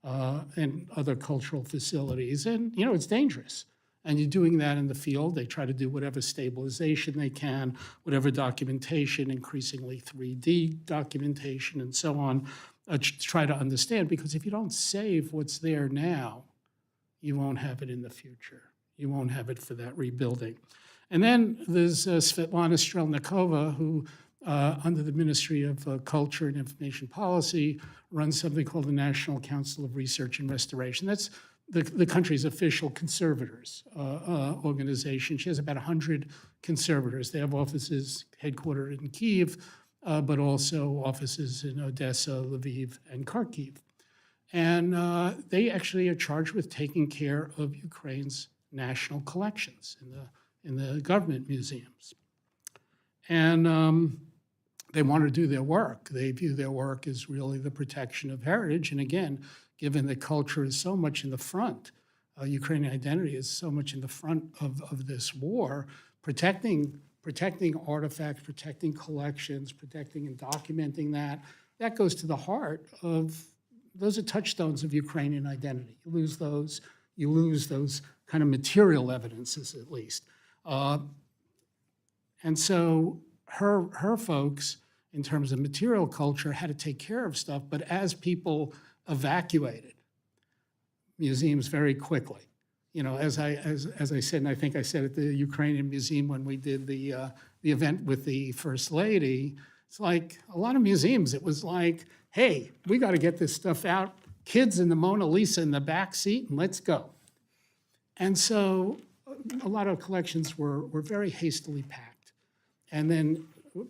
and other cultural facilities. And, it's dangerous. And you're doing that in the field. They try to do whatever stabilization they can, whatever documentation, increasingly 3D documentation and so on, to try to understand. Because if you don't save what's there now, you won't have it in the future. You won't have it for that rebuilding. And then there's Svetlana Strelnikova, who, under the Ministry of Culture and Information Policy, runs something called the National Council of Research and Restoration. That's the country's official conservators organization. She has about 100 conservators. They have offices headquartered in Kyiv, but also offices in Odessa, Lviv, and Kharkiv. And they actually are charged with taking care of Ukraine's national collections in the government museums. And they want to do their work. They view their work as really the protection of heritage. And again, given that culture is so much in the front, Ukrainian identity is so much in the front of this war, protecting artifacts, protecting collections, protecting and documenting that goes to the heart of, those are touchstones of Ukrainian identity. You lose those kind of material evidences, at least. And so her folks, in terms of material culture, had to take care of stuff, but as people evacuated museums very quickly. As I said, and I think I said at the Ukrainian Museum when we did the event with the First Lady, it's like a lot of museums, it was like, hey, we got to get this stuff out, kids in the Mona Lisa in the back seat, and let's go. And so a lot of collections were very hastily packed and then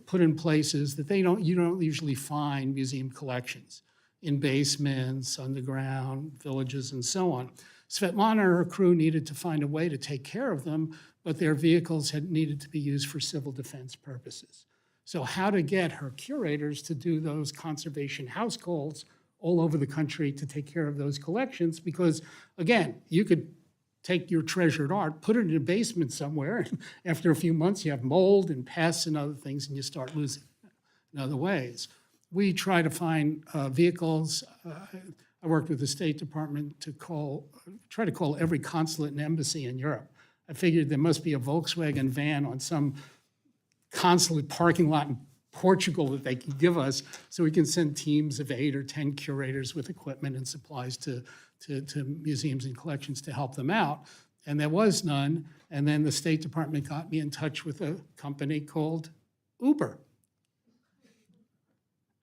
put in places that you don't usually find museum collections. in basements, underground, villages, and so on. Svetlana and her crew needed to find a way to take care of them, but their vehicles had needed to be used for civil defense purposes. So how to get her curators to do those conservation house calls all over the country to take care of those collections, because again, you could take your treasured art, put it in a basement somewhere, and after a few months you have mold and pests and other things, and you start losing it in other ways. We try to find vehicles. I worked with the State Department to try to call every consulate and embassy in Europe. I figured there must be a Volkswagen van on some consulate parking lot in Portugal that they can give us, so we can send teams of 8 or 10 curators with equipment and supplies to museums and collections to help them out. And there was none. And then the State Department got me in touch with a company called Uber.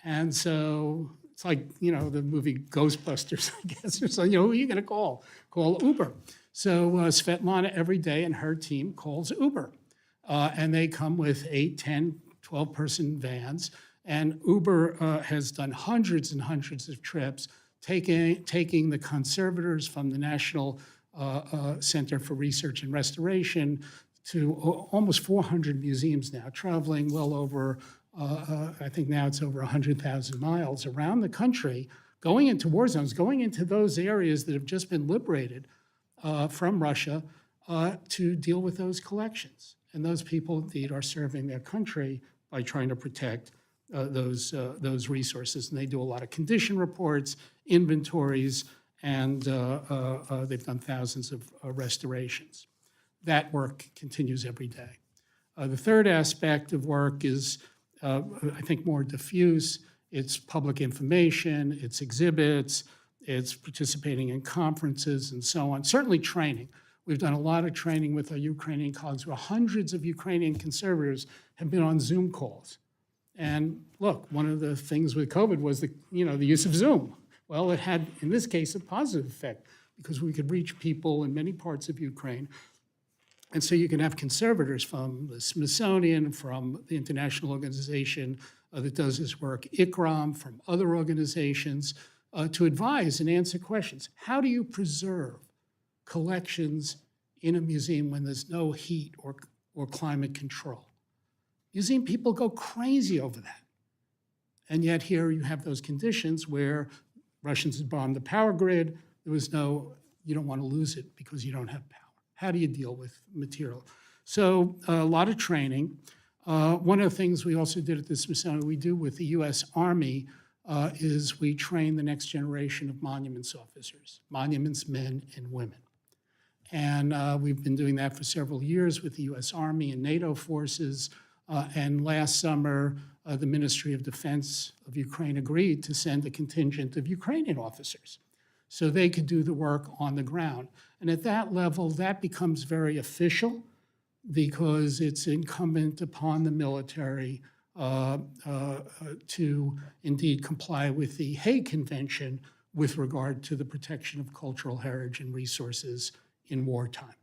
And so it's like, you know, the movie Ghostbusters, I guess, or so, you know, who are you going to call? Call Uber. So Svetlana every day and her team calls Uber. And they come with 8, 10, 12-person vans. And Uber has done hundreds and hundreds of trips, taking the conservators from the National Center for Research and Restoration to almost 400 museums now, traveling well over, I think now it's over 100,000 miles around the country, going into war zones, going into those areas that have just been liberated from Russia to deal with those collections. And those people indeed are serving their country by trying to protect those resources. And they do a lot of condition reports, inventories, and they've done thousands of restorations. That work continues every day. The third aspect of work is, I think, more diffuse. It's public information, it's exhibits, it's participating in conferences and so on, certainly training. We've done a lot of training with our Ukrainian colleagues, where hundreds of Ukrainian conservators have been on Zoom calls. And look, one of the things with COVID was the use of Zoom. Well, it had, in this case, a positive effect because we could reach people in many parts of Ukraine. And so you can have conservators from the Smithsonian, from the international organization that does this work, ICRAM, from other organizations, to advise and answer questions. How do you preserve collections in a museum when there's no heat or climate control? Museum people go crazy over that. And yet here you have those conditions where Russians had bombed the power grid. There was no, you don't want to lose it because you don't have power. How do you deal with material? So a lot of training. One of the things we also did at the Smithsonian, we do with the US Army, is we train the next generation of monuments officers, monuments men and women. And we've been doing that for several years with the US Army and NATO forces. And last summer, the Ministry of Defense of Ukraine agreed to send a contingent of Ukrainian officers so they could do the work on the ground. And at that level, that becomes very official because it's incumbent upon the military to indeed comply with the Hague Convention with regard to the protection of cultural heritage and resources in wartime.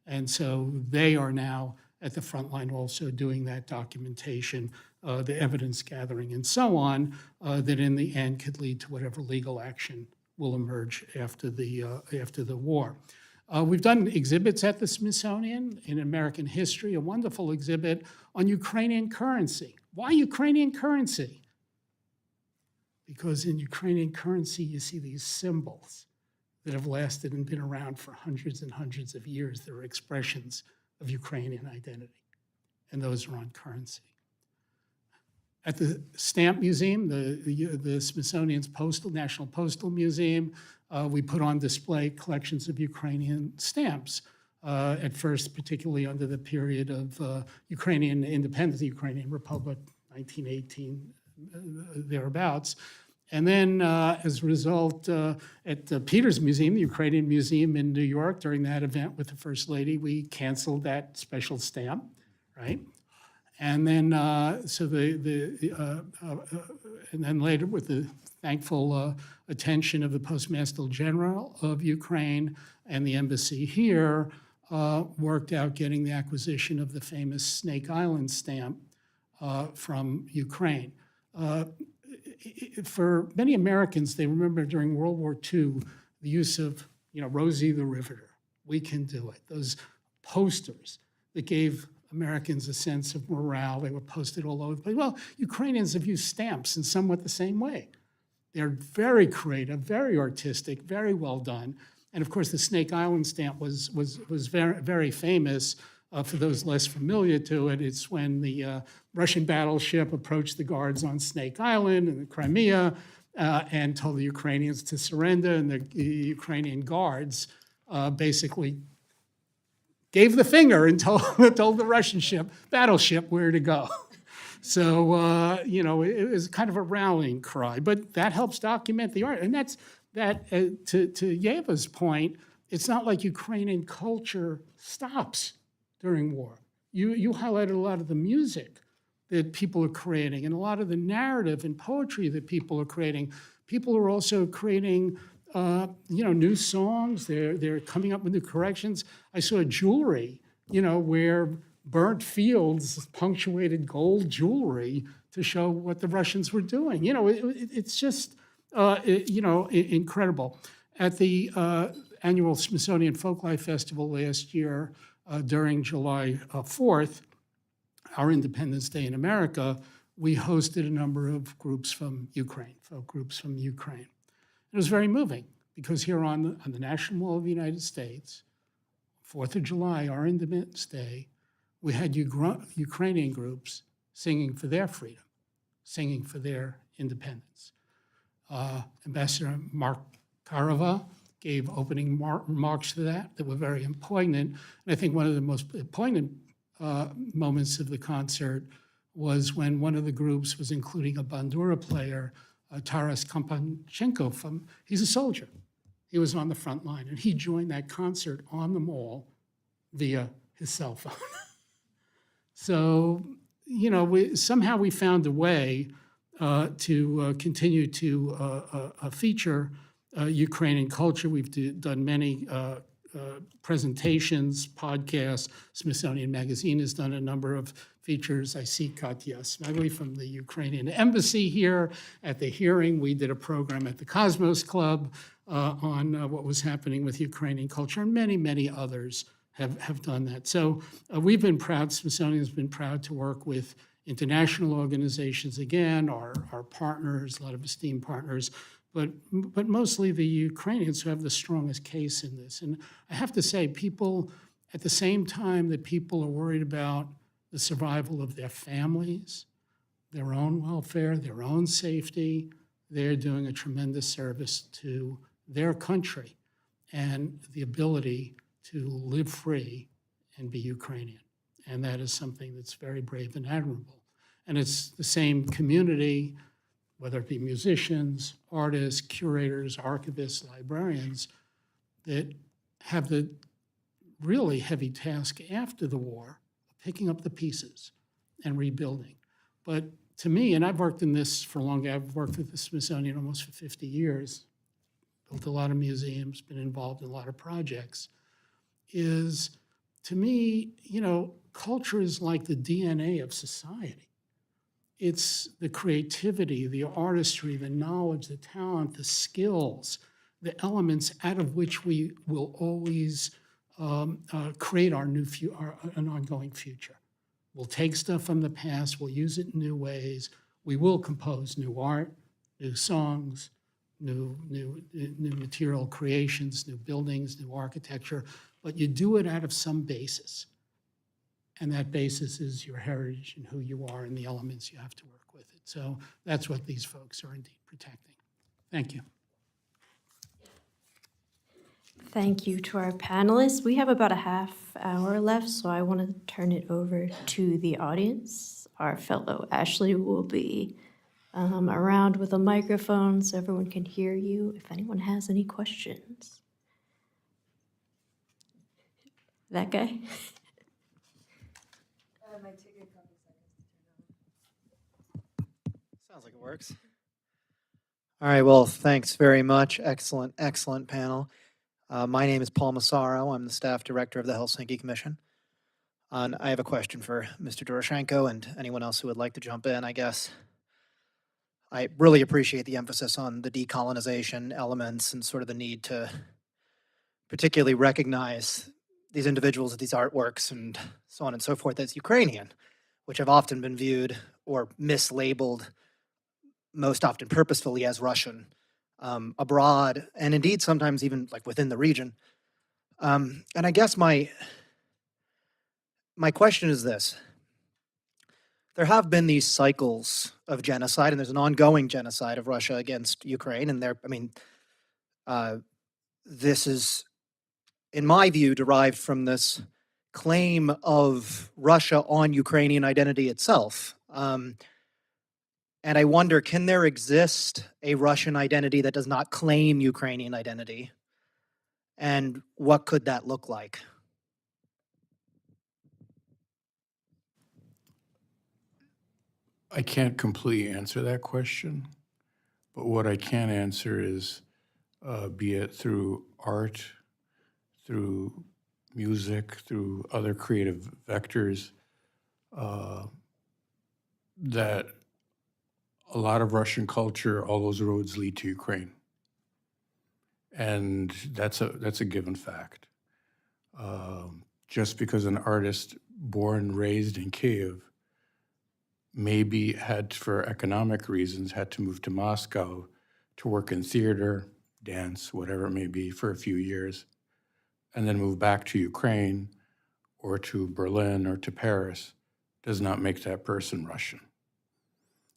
And so they are now at the front line also doing that documentation, the evidence gathering and so on, that in the end could lead to whatever legal action will emerge after the war. We've done exhibits at the Smithsonian in American history, a wonderful exhibit on Ukrainian currency. Why Ukrainian currency? Because in Ukrainian currency, you see these symbols that have lasted and been around for hundreds and hundreds of years. They're expressions of Ukrainian identity, and those are on currency. At the Stamp Museum, the Smithsonian's National Postal Museum, we put on display collections of Ukrainian stamps, at first particularly under the period of Ukrainian independence, the Ukrainian Republic, 1918, thereabouts. And then as a result, at the Peters Museum, the Ukrainian Museum in New York, during that event with the First Lady, we canceled that special stamp, right? And then, and then later, with the thankful attention of the Postmaster General of Ukraine and the embassy here, worked out getting the acquisition of the famous Snake Island stamp from Ukraine. for many Americans, they remember during World War II, the use of, Rosie the Riveter, we can do it. Those posters that gave Americans a sense of morale, they were posted all over the place. Well, Ukrainians have used stamps in somewhat the same way. They're very creative, very artistic, very well done. And of course, the Snake Island stamp was very, very famous. For those less familiar to it, it's when the Russian battleship approached the guards on Snake Island in the Crimea and told the Ukrainians to surrender, and the Ukrainian guards basically gave the finger and told the Russian battleship where to go. So, it was kind of a rallying cry, but that helps document the art. And to Yeva's point, it's not like Ukrainian culture stops during war. You highlighted a lot of the music that people are creating and a lot of the narrative and poetry that people are creating. People are also creating, new songs. They're coming up with new corrections. I saw jewelry, where burnt fields punctuated gold jewelry to show what the Russians were doing. It's just, incredible. At the annual Smithsonian Folklife Festival last year, during July 4th, our Independence Day in America, we hosted a number of groups from Ukraine, folk groups from Ukraine. It was very moving because here on the National Mall of the United States, 4th of July, our Independence Day, we had Ukrainian groups singing for their freedom, singing for their independence. Ambassador Mark Karava gave opening remarks to that were very poignant. And I think one of the most poignant moments of the concert was when one of the groups was including a bandura player, Taras Kompanenko, he's a soldier. He was on the front line, and he joined that concert on the mall via his cell phone. So, somehow we found a way to continue to feature Ukrainian culture. We've done many presentations, podcasts. Smithsonian Magazine has done a number of features. I see Katya Smegly from the Ukrainian embassy here at the hearing. We did a program at the Cosmos Club on what was happening with Ukrainian culture, and many, many others have done that. So we've been proud, Smithsonian's been proud to work with international organizations, again, our partners, a lot of esteemed partners, but mostly the Ukrainians who have the strongest case in this. And I have to say, people, at the same time that people are worried about the survival of their families, their own welfare, their own safety, they're doing a tremendous service to their country and the ability to live free and be Ukrainian. And that is something that's very brave and admirable. And it's the same community, whether it be musicians, artists, curators, archivists, librarians, that have the really heavy task after the war of picking up the pieces and rebuilding. But to me, and I've worked in this for long, I've worked with the Smithsonian almost for 50 years, built a lot of museums, been involved in a lot of projects, is, to me, culture is like the DNA of society. It's the creativity, the artistry, the knowledge, the talent, the skills, the elements out of which we will always create an ongoing future. We'll take stuff from the past, we'll use it in new ways, we will compose new art, new songs, new material creations, new buildings, new architecture, but you do it out of some basis. And that basis is your heritage and who you are and the elements you have to work with it. So that's what these folks are indeed protecting. Thank you. Thank you to our panelists. We have about a half hour left, so I want to turn it over to the audience. Our fellow Ashley will be around with a microphone so everyone can hear you if anyone has any questions. That guy? Sounds like it works. All right, well, thanks very much. Excellent, excellent panel. My name is Paul Massaro. I'm the staff director of the Helsinki Commission. And I have a question for Mr. Doroshenko and anyone else who would like to jump in, I guess. I really appreciate the emphasis on the decolonization elements and sort of the need to particularly recognize these individuals, these artworks, and so on and so forth as Ukrainian, which have often been viewed or mislabeled, most often purposefully, as Russian abroad, and indeed sometimes even like within the region. And I guess my question is this. There have been these cycles of genocide, and there's an ongoing genocide of Russia against Ukraine, and this is, in my view, derived from this claim of Russia on Ukrainian identity itself. And I wonder, can there exist a Russian identity that does not claim Ukrainian identity? And what could that look like? I can't completely answer that question, but what I can answer is, be it through art, through music, through other creative vectors, that a lot of Russian culture, all those roads lead to Ukraine. And that's a given fact. Just because an artist born, raised in Kiev maybe had, for economic reasons, had to move to Moscow to work in theater, dance, whatever it may be, for a few years, and then move back to Ukraine or to Berlin or to Paris, does not make that person Russian.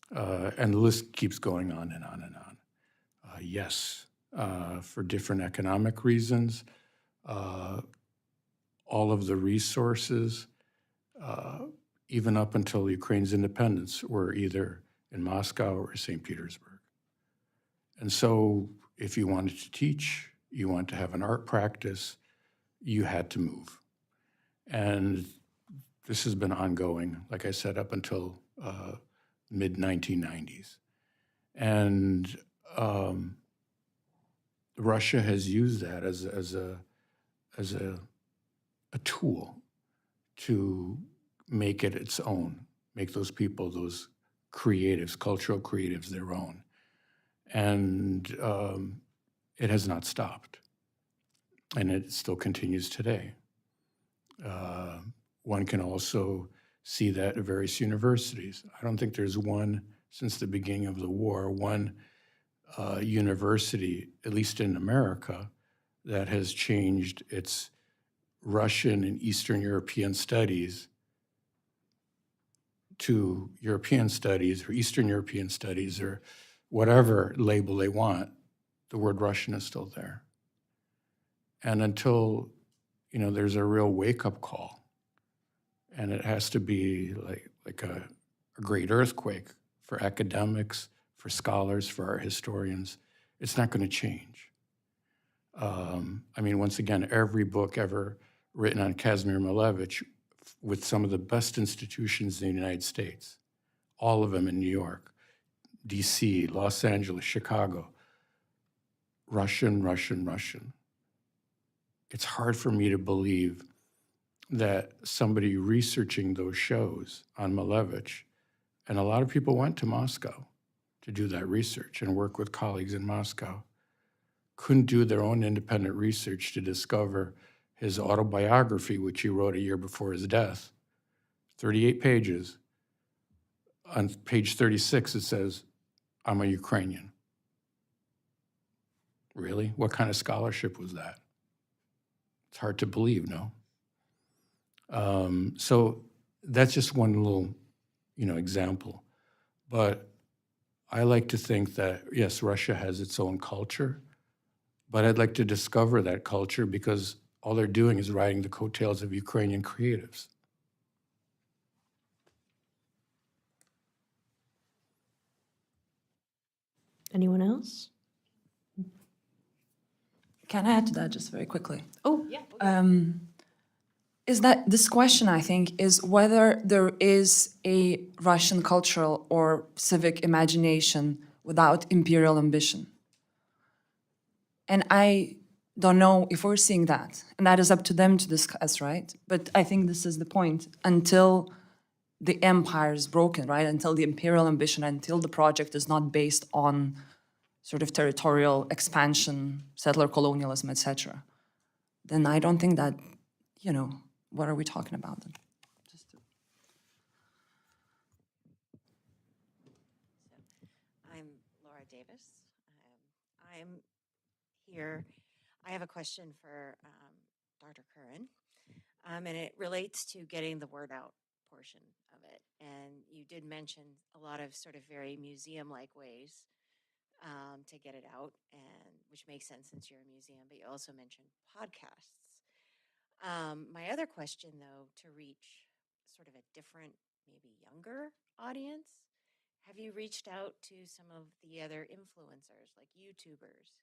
And the list keeps going on and on and on. Yes, for different economic reasons, all of the resources, even up until Ukraine's independence, were either in Moscow or St. Petersburg. And so if you wanted to teach, you wanted to have an art practice, you had to move. And this has been ongoing, like I said, up until mid-1990s. And Russia has used that as a tool to make it its own, make those people, those creatives, cultural creatives, their own. And it has not stopped. And it still continues today. One can also see that at various universities. I don't think there's one, since the beginning of the war, one university, at least in America, that has changed its Russian and Eastern European studies to European studies or Eastern European studies or whatever label they want. The word Russian is still there. And until, there's a real wake-up call, and it has to be like a great earthquake for academics, for scholars, for our historians, it's not going to change. Once again, every book ever written on Kazimir Malevich, with some of the best institutions in the United States, all of them in New York, DC, Los Angeles, Chicago, Russian, Russian, Russian. It's hard for me to believe that somebody researching those shows on Malevich, and a lot of people went to Moscow to do that research and work with colleagues in Moscow, couldn't do their own independent research to discover his autobiography, which he wrote a year before his death, 38 pages. On page 36, it says, "I'm a Ukrainian." Really? What kind of scholarship was that? It's hard to believe, no? So that's just one little, example. But I like to think that, yes, Russia has its own culture, but I'd like to discover that culture because all they're doing is riding the coattails of Ukrainian creatives. Anyone else? Can I add to that just very quickly? Oh, yeah. Is that this question, I think, is whether there is a Russian cultural or civic imagination without imperial ambition. And I don't know if we're seeing that, and that is up to them to discuss, right? But I think this is the point. Until the empire is broken, right? Until the imperial ambition, until the project is not based on sort of territorial expansion, settler colonialism, etc., then I don't think that, you know, what are we talking about then? I'm Laura Davis. I'm here. I have a question for Dr. Curran, and it relates to getting the word out portion of it. And you did mention a lot of sort of very museum-like ways to get it out, and which makes sense since you're a museum. But you also mentioned podcasts. My other question, though, to reach sort of a different, maybe younger audience. Have you reached out to some of the other influencers, like YouTubers?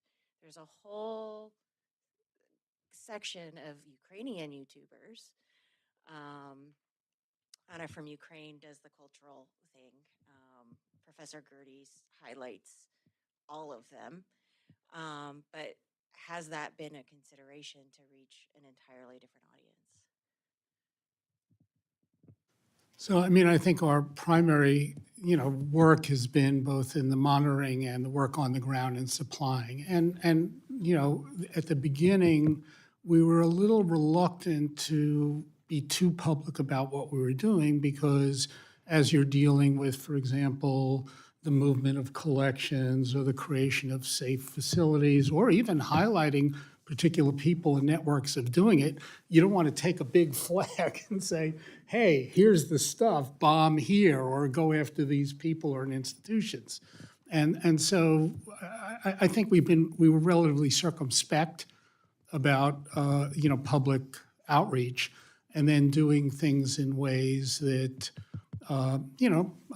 There's a whole section of Ukrainian YouTubers. Anna from Ukraine does the cultural thing. Professor Gerdes highlights all of them. But has that been a consideration to reach an entirely different audience? So, I mean, I think our primary, work has been both in the monitoring and the work on the ground and supplying. And at the beginning, we were a little reluctant to be too public about what we were doing because as you're dealing with, for example, the movement of collections or the creation of safe facilities or even highlighting particular people and networks of doing it, you don't want to take a big flag and say, hey, here's the stuff, bomb here, or go after these people or institutions. And so I think we were relatively circumspect about, public outreach and then doing things in ways that,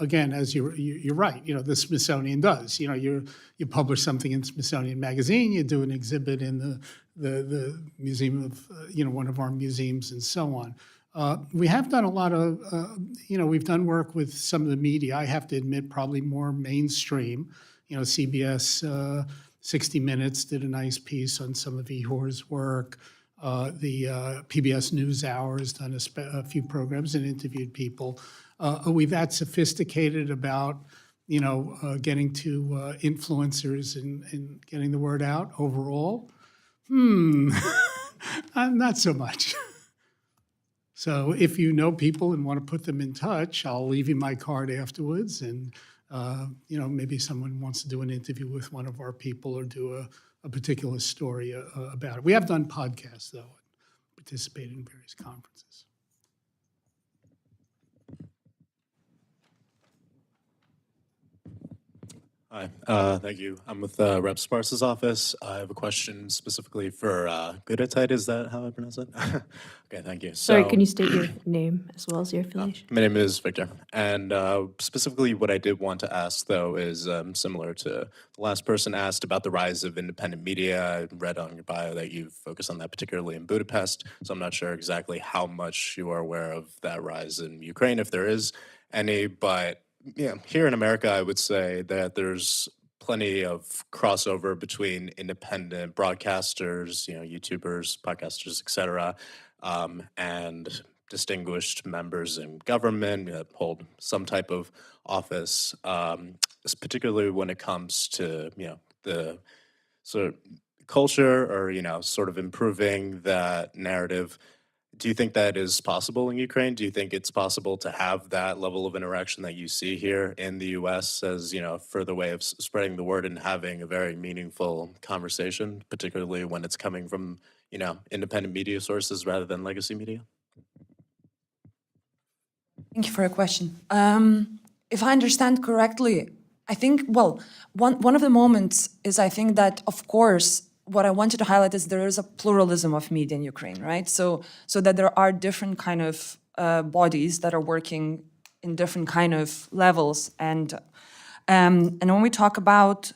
again, as you're right, the Smithsonian does. You publish something in Smithsonian Magazine, you do an exhibit in the museum of, one of our museums and so on. We have done a lot of, we've done work with some of the media. I have to admit, probably more mainstream. CBS 60 Minutes did a nice piece on some of Ihor's work. The PBS NewsHour has done a few programs and interviewed people. Are we that sophisticated about, getting to influencers and getting the word out overall? Not so much. So if you know people and want to put them in touch, I'll leave you my card afterwards. And, maybe someone wants to do an interview with one of our people or do a particular story about it. We have done podcasts, though, and participated in various conferences. Hi, thank you. I'm with Rep. Sparse's office. I have a question specifically for Gudetite. Is that how I pronounce it? Okay, thank you. Sorry, can you state your name as well as your affiliation? My name is Victor. And specifically what I did want to ask, though, is similar to the last person asked about the rise of independent media. I read on your bio that you focus on that particularly in Budapest. So I'm not sure exactly how much you are aware of that rise in Ukraine, if there is any, but yeah, here in America, I would say that there's plenty of crossover between independent broadcasters, YouTubers, podcasters, et cetera, and distinguished members in government that hold some type of office, particularly when it comes to, the sort of culture or, sort of improving that narrative. Do you think that is possible in Ukraine? Do you think it's possible to have that level of interaction that you see here in the US as, a further way of spreading the word and having a very meaningful conversation, particularly when it's coming from, independent media sources rather than legacy media? Thank you for your question. If I understand correctly, I think, well, one of the moments is I think that, of course, what I wanted to highlight is there is a pluralism of media in Ukraine, right? So that there are different kind of bodies that are working in different kind of levels. And when we talk about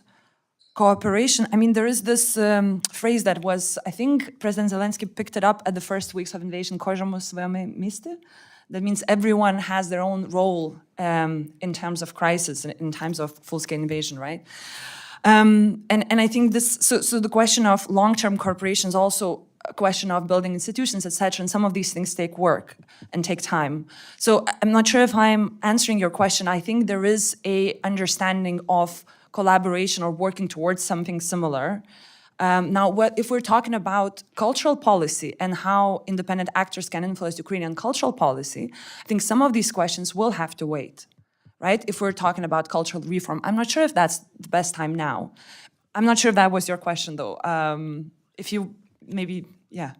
cooperation, I mean, there is this phrase that was, I think President Zelensky picked it up at the first weeks of invasion, "Кожному своє місце." That means everyone has their own role in terms of crisis, in times of full-scale invasion, right? And I think this, so the question of long-term corporations also a question of building institutions, etc. And some of these things take work and take time. So I'm not sure if I'm answering your question. I think there is a understanding of collaboration or working towards something similar. Now, if we're talking about cultural policy and how independent actors can influence Ukrainian cultural policy, I think some of these questions will have to wait, right? If we're talking about cultural reform, I'm not sure if that's the best time now. I'm not sure if that was your question, though. If you maybe, yeah.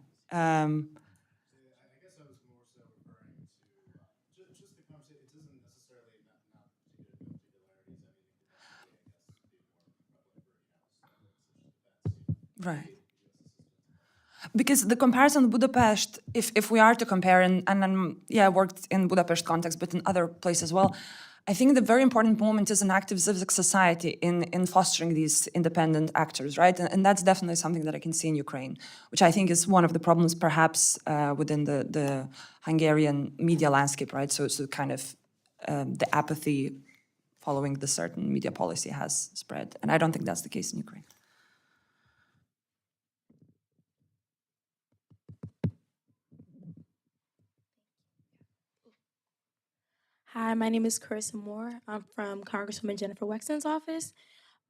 Right. Because the comparison with Budapest, if we are to compare, and yeah, I worked in Budapest context, but in other places as well, I think the very important moment is an active civic society in fostering these independent actors, right? And that's definitely something that I can see in Ukraine, which I think is one of the problems perhaps within the Hungarian media landscape, right? So kind of the apathy following the certain media policy has spread. And I don't think that's the case in Ukraine. Hi, my name is Carissa Moore. I'm from Congresswoman Jennifer Wexton's office.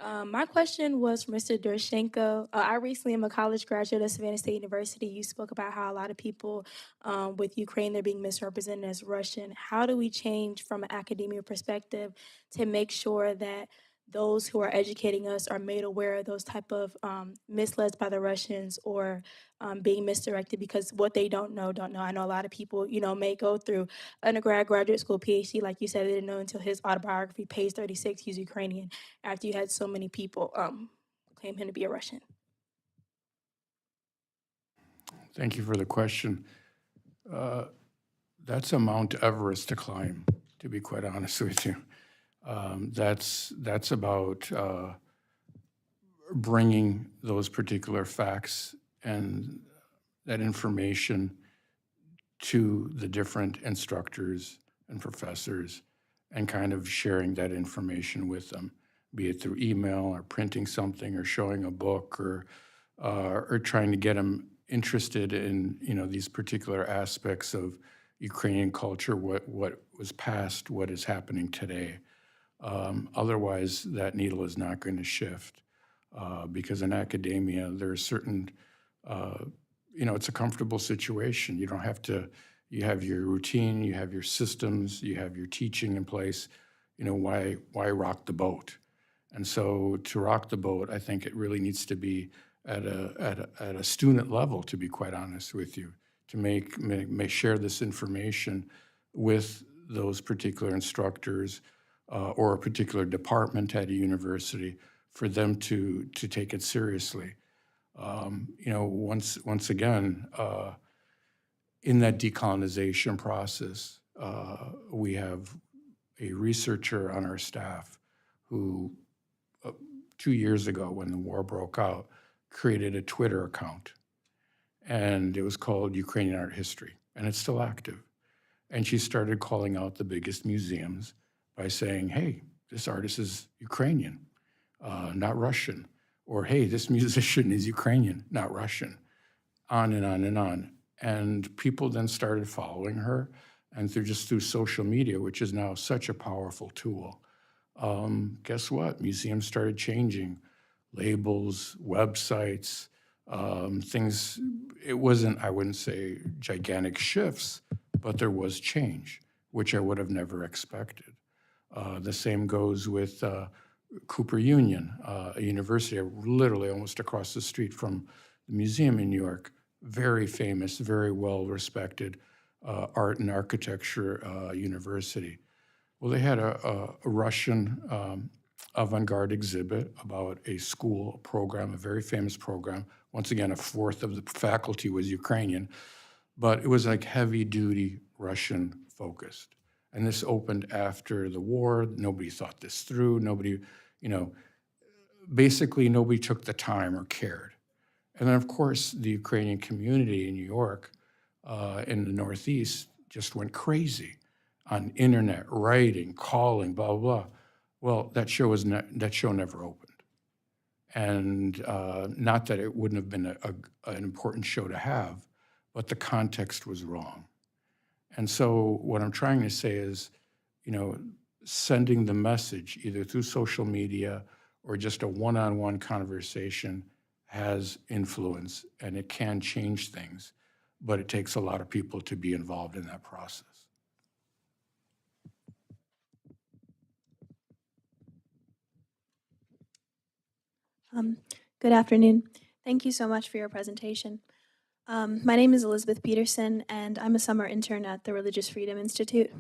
My question was for Mr. Doroshenko. I recently am a college graduate of Savannah State University. You spoke about how a lot of people with Ukraine, they're being misrepresented as Russian. How do we change from an academia perspective to make sure that those who are educating us are made aware of those type of misleds by the Russians or being misdirected because what they don't know. I know a lot of people, may go through undergrad, graduate school, PhD, like you said, they didn't know until his autobiography, page 36, he's Ukrainian, after you had so many people claim him to be a Russian. Thank you for the question. That's a Mount Everest to climb, to be quite honest with you. That's about bringing those particular facts and that information to the different instructors and professors and kind of sharing that information with them, be it through email or printing something or showing a book or trying to get them interested in these particular aspects of Ukrainian culture, what was past, what is happening today. Otherwise, that needle is not going to shift because in academia, there are certain, it's a comfortable situation. You don't have to, you have your routine, you have your systems, you have your teaching in place. Why rock the boat? And so to rock the boat, I think it really needs to be at a student level, to be quite honest with you, to make share this information with those particular instructors or a particular department at a university for them to take it seriously. Once again, in that decolonization process, we have a researcher on our staff who 2 years ago, when the war broke out, created a Twitter account, and it was called Ukrainian Art History, and it's still active. And she started calling out the biggest museums by saying, hey, this artist is Ukrainian, not Russian. Or, hey, this musician is Ukrainian, not Russian, on and on and on. And people then started following her, and through social media, which is now such a powerful tool. Guess what? Museums started changing labels, websites, things. It wasn't, I wouldn't say gigantic shifts, but there was change, which I would have never expected. The same goes with Cooper Union, a university literally almost across the street from the museum in New York. Very famous, very well-respected art and architecture university. Well, they had a Russian avant-garde exhibit about a school program, a very famous program. Once again, a fourth of the faculty was Ukrainian, but it was like heavy-duty Russian focused. And this opened after the war. Nobody thought this through. Nobody, basically nobody took the time or cared. And then, of course, the Ukrainian community in New York, in the Northeast, just went crazy on internet, writing, calling, blah, blah, blah. Well, that show never opened. And not that it wouldn't have been an important show to have, but the context was wrong. And so what I'm trying to say is, sending the message either through social media or just a one-on-one conversation has influence, and it can change things, but it takes a lot of people to be involved in that process. Good afternoon. Thank you so much for your presentation. My name is Elizabeth Peterson, and I'm a summer intern at the Religious Freedom Institute.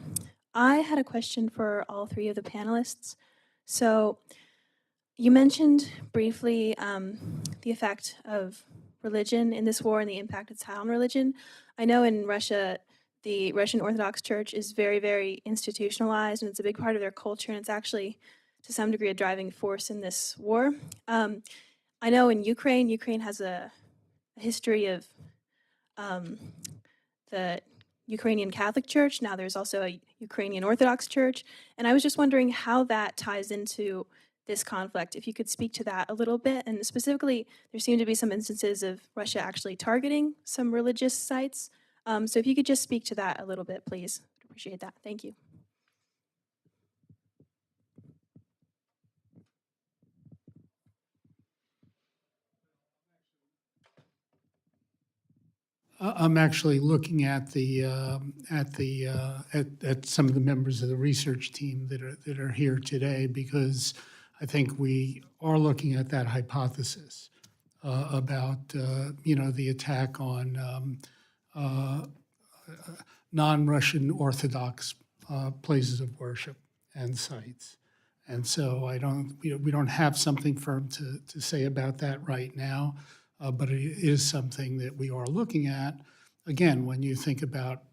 I had a question for all three of the panelists. So, you mentioned briefly the effect of religion in this war and the impact it's had on religion. I know in Russia, the Russian Orthodox Church is very, very institutionalized, and it's a big part of their culture, and it's actually, to some degree, a driving force in this war. I know in Ukraine has a history of the Ukrainian Catholic Church. Now there's also a Ukrainian Orthodox Church. And I was just wondering how that ties into this conflict. If you could speak to that a little bit. And specifically, there seem to be some instances of Russia actually targeting some religious sites. So if you could just speak to that a little bit, please. I'd appreciate that. Thank you. I'm actually looking at some of the members of the research team that are here today, because I think we are looking at that hypothesis about the attack on non-Russian Orthodox places of worship and sites. And so we don't have something firm to say about that right now. But it is something that we are looking at. Again, when you think about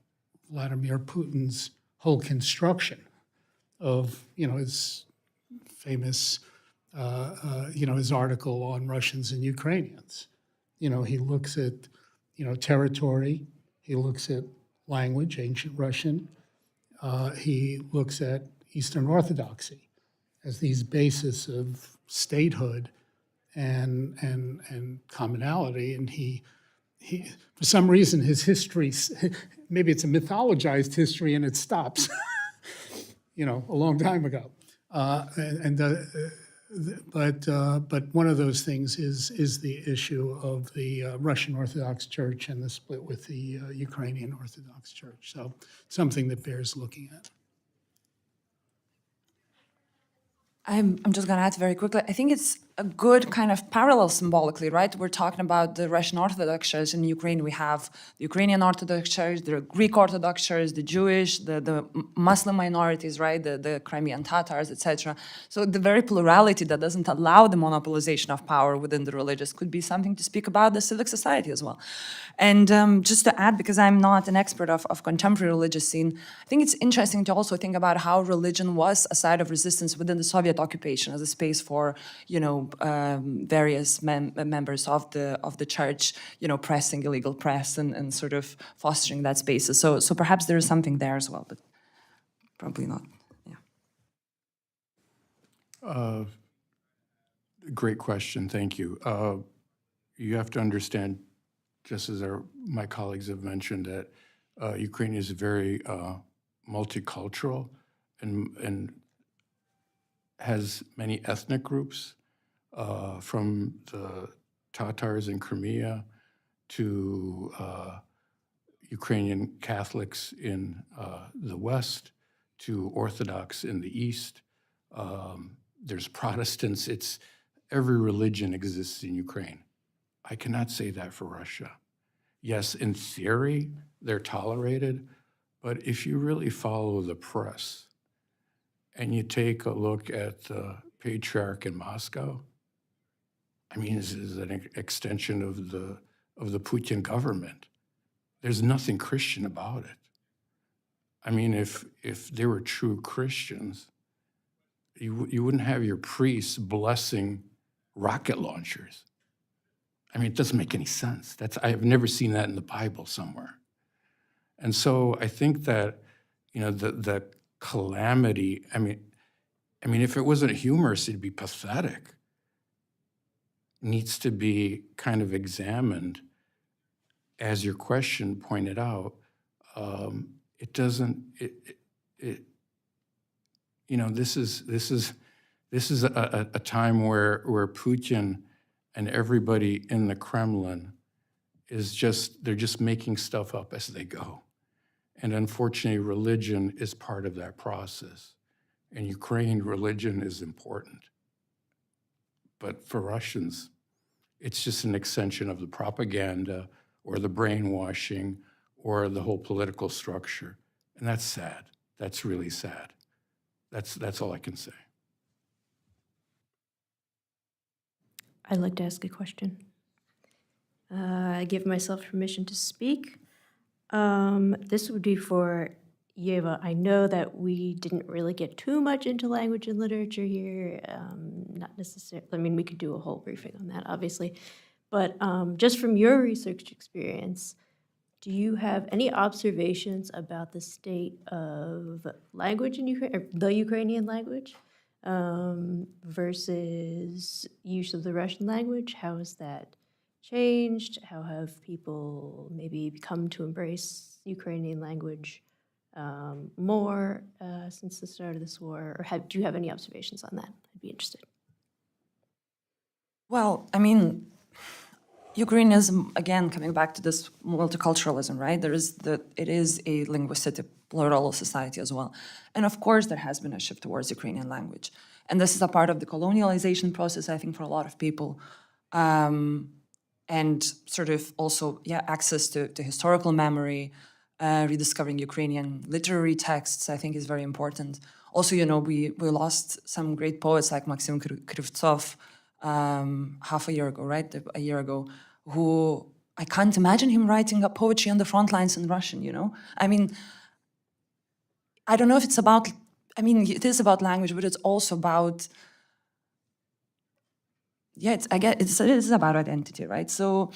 Vladimir Putin's whole construction of, his famous, his article on Russians and Ukrainians. He looks at, territory. He looks at language, ancient Russian. He looks at Eastern Orthodoxy as these bases of statehood and commonality, and he for some reason his history, maybe it's a mythologized history and it stops, a long time ago, but one of those things is the issue of the Russian Orthodox Church and the split with the Ukrainian Orthodox Church. So something that bears looking at. I'm just going to add very quickly. I think it's a good kind of parallel symbolically, right? We're talking about the Russian Orthodox Church. In Ukraine, we have the Ukrainian Orthodox Church, the Greek Orthodox Church, the Jewish, the Muslim minorities, right? The Crimean Tatars, etc. So the very plurality that doesn't allow the monopolization of power within the religious could be something to speak about the civic society as well. And just to add, because I'm not an expert of contemporary religious scene, I think it's interesting to also think about how religion was a side of resistance within the Soviet occupation as a space for, various members of the church, pressing illegal press and sort of fostering that space. So perhaps there is something there as well, but probably not. Yeah. Great question, thank you. You have to understand, just as my colleagues have mentioned, that Ukraine is very multicultural and has many ethnic groups, from the Tatars in Crimea to Ukrainian Catholics in the West to Orthodox in the East. There's Protestants. It's every religion exists in Ukraine. I cannot say that for Russia. Yes, in theory, they're tolerated, but if you really follow the press and you take a look at the patriarch in Moscow, I mean, this is an extension of the Putin government. There's nothing Christian about it. I mean, if they were true Christians, you wouldn't have your priests blessing rocket launchers. I mean, it doesn't make any sense. I've never seen that in the Bible somewhere. And so I think that, the calamity, I mean, if it wasn't humorous, it'd be pathetic. needs to be kind of examined, as your question pointed out. It doesn't, you know, this is a time where Putin and everybody in the Kremlin they're just making stuff up as they go. And unfortunately, religion is part of that process. In Ukraine, religion is important. But for Russians, it's just an extension of the propaganda or the brainwashing or the whole political structure. And that's sad. That's really sad. That's all I can say. I'd like to ask a question. I give myself permission to speak. This would be for Yeva. I know that we didn't really get too much into language and literature here. Not necessarily, I mean, we could do a whole briefing on that, obviously. But just from your research experience, do you have any observations about the state of language in Ukraine, or the Ukrainian language, versus use of the Russian language? How has that changed? How have people maybe come to embrace Ukrainian language more since the start of this war? Or do you have any observations on that? I'd be interested. Well, I mean, Ukrainianism, again, coming back to this multiculturalism, right? It is a linguistic plural society as well. And of course, there has been a shift towards Ukrainian language. And this is a part of the colonialization process, I think, for a lot of people. And sort of also, access to historical memory, rediscovering Ukrainian literary texts, I think is very important. Also, you know, we lost some great poets like Maxim Krivtsov half a year ago, right? A year ago, who I can't imagine him writing up poetry on the front lines in Russian, you know? I mean, I don't know if it's about, I mean, it is about language, but it's also about, it is about identity, right? So,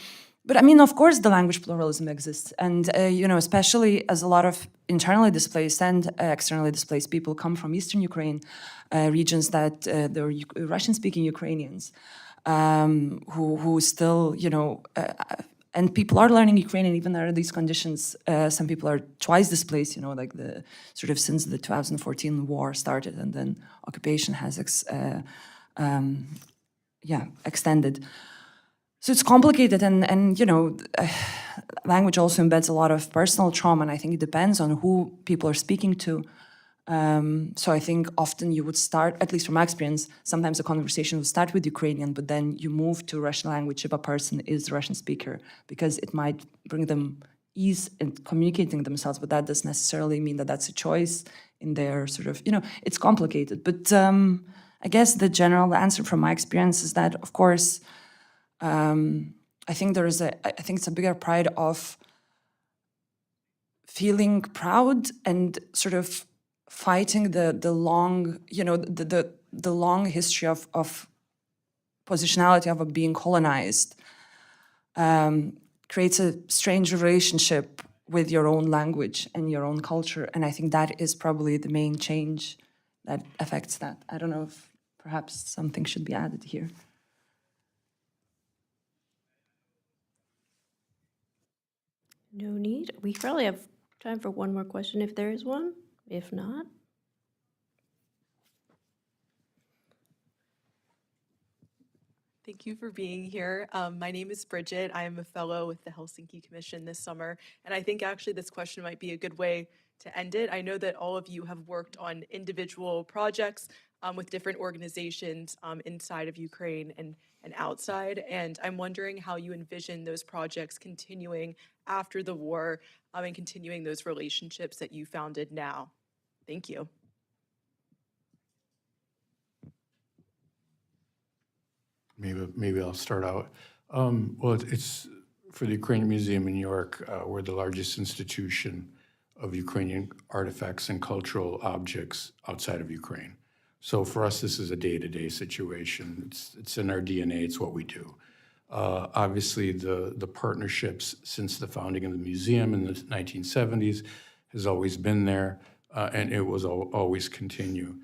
but I mean, of course, the language pluralism exists. And, you know, especially as a lot of internally displaced and externally displaced people come from Eastern Ukraine, regions that they're Russian-speaking Ukrainians, who still, you know, and people are learning Ukrainian even under these conditions. Some people are twice displaced, you know, like the sort of since the 2014 war started, and then occupation has extended. So it's complicated, and you know, language also embeds a lot of personal trauma, and I think it depends on who people are speaking to. So I think often you would start, at least from my experience, sometimes the conversation would start with Ukrainian, but then you move to Russian language if a person is a Russian speaker, because it might bring them ease in communicating themselves, but that doesn't necessarily mean that that's a choice in their sort of, you know, it's complicated. But I guess the general answer from my experience is that, of course, I think it's a bigger pride of feeling proud and sort of fighting the long, you know, the long history of positionality of being colonized creates a strange relationship with your own language and your own culture. And I think that is probably the main change that affects that. I don't know if perhaps something should be added here. No need. We probably have time for one more question if there is one. If not, thank you for being here. My name is Bridget. I am a fellow with the Helsinki Commission this summer, and I think actually this question might be a good way to end it. I know that all of you have worked on individual projects with different organizations inside of Ukraine and outside, and I'm wondering how you envision those projects continuing after the war and continuing those relationships that you founded now. Thank you. Maybe I'll start out. Well, it's for the Ukrainian Museum in New York. We're the largest institution of Ukrainian artifacts and cultural objects outside of Ukraine. So for us, this is a day-to-day situation. It's in our DNA. It's what we do. Obviously, the partnerships since the founding of the museum in the 1970s has always been there, and it will always continue.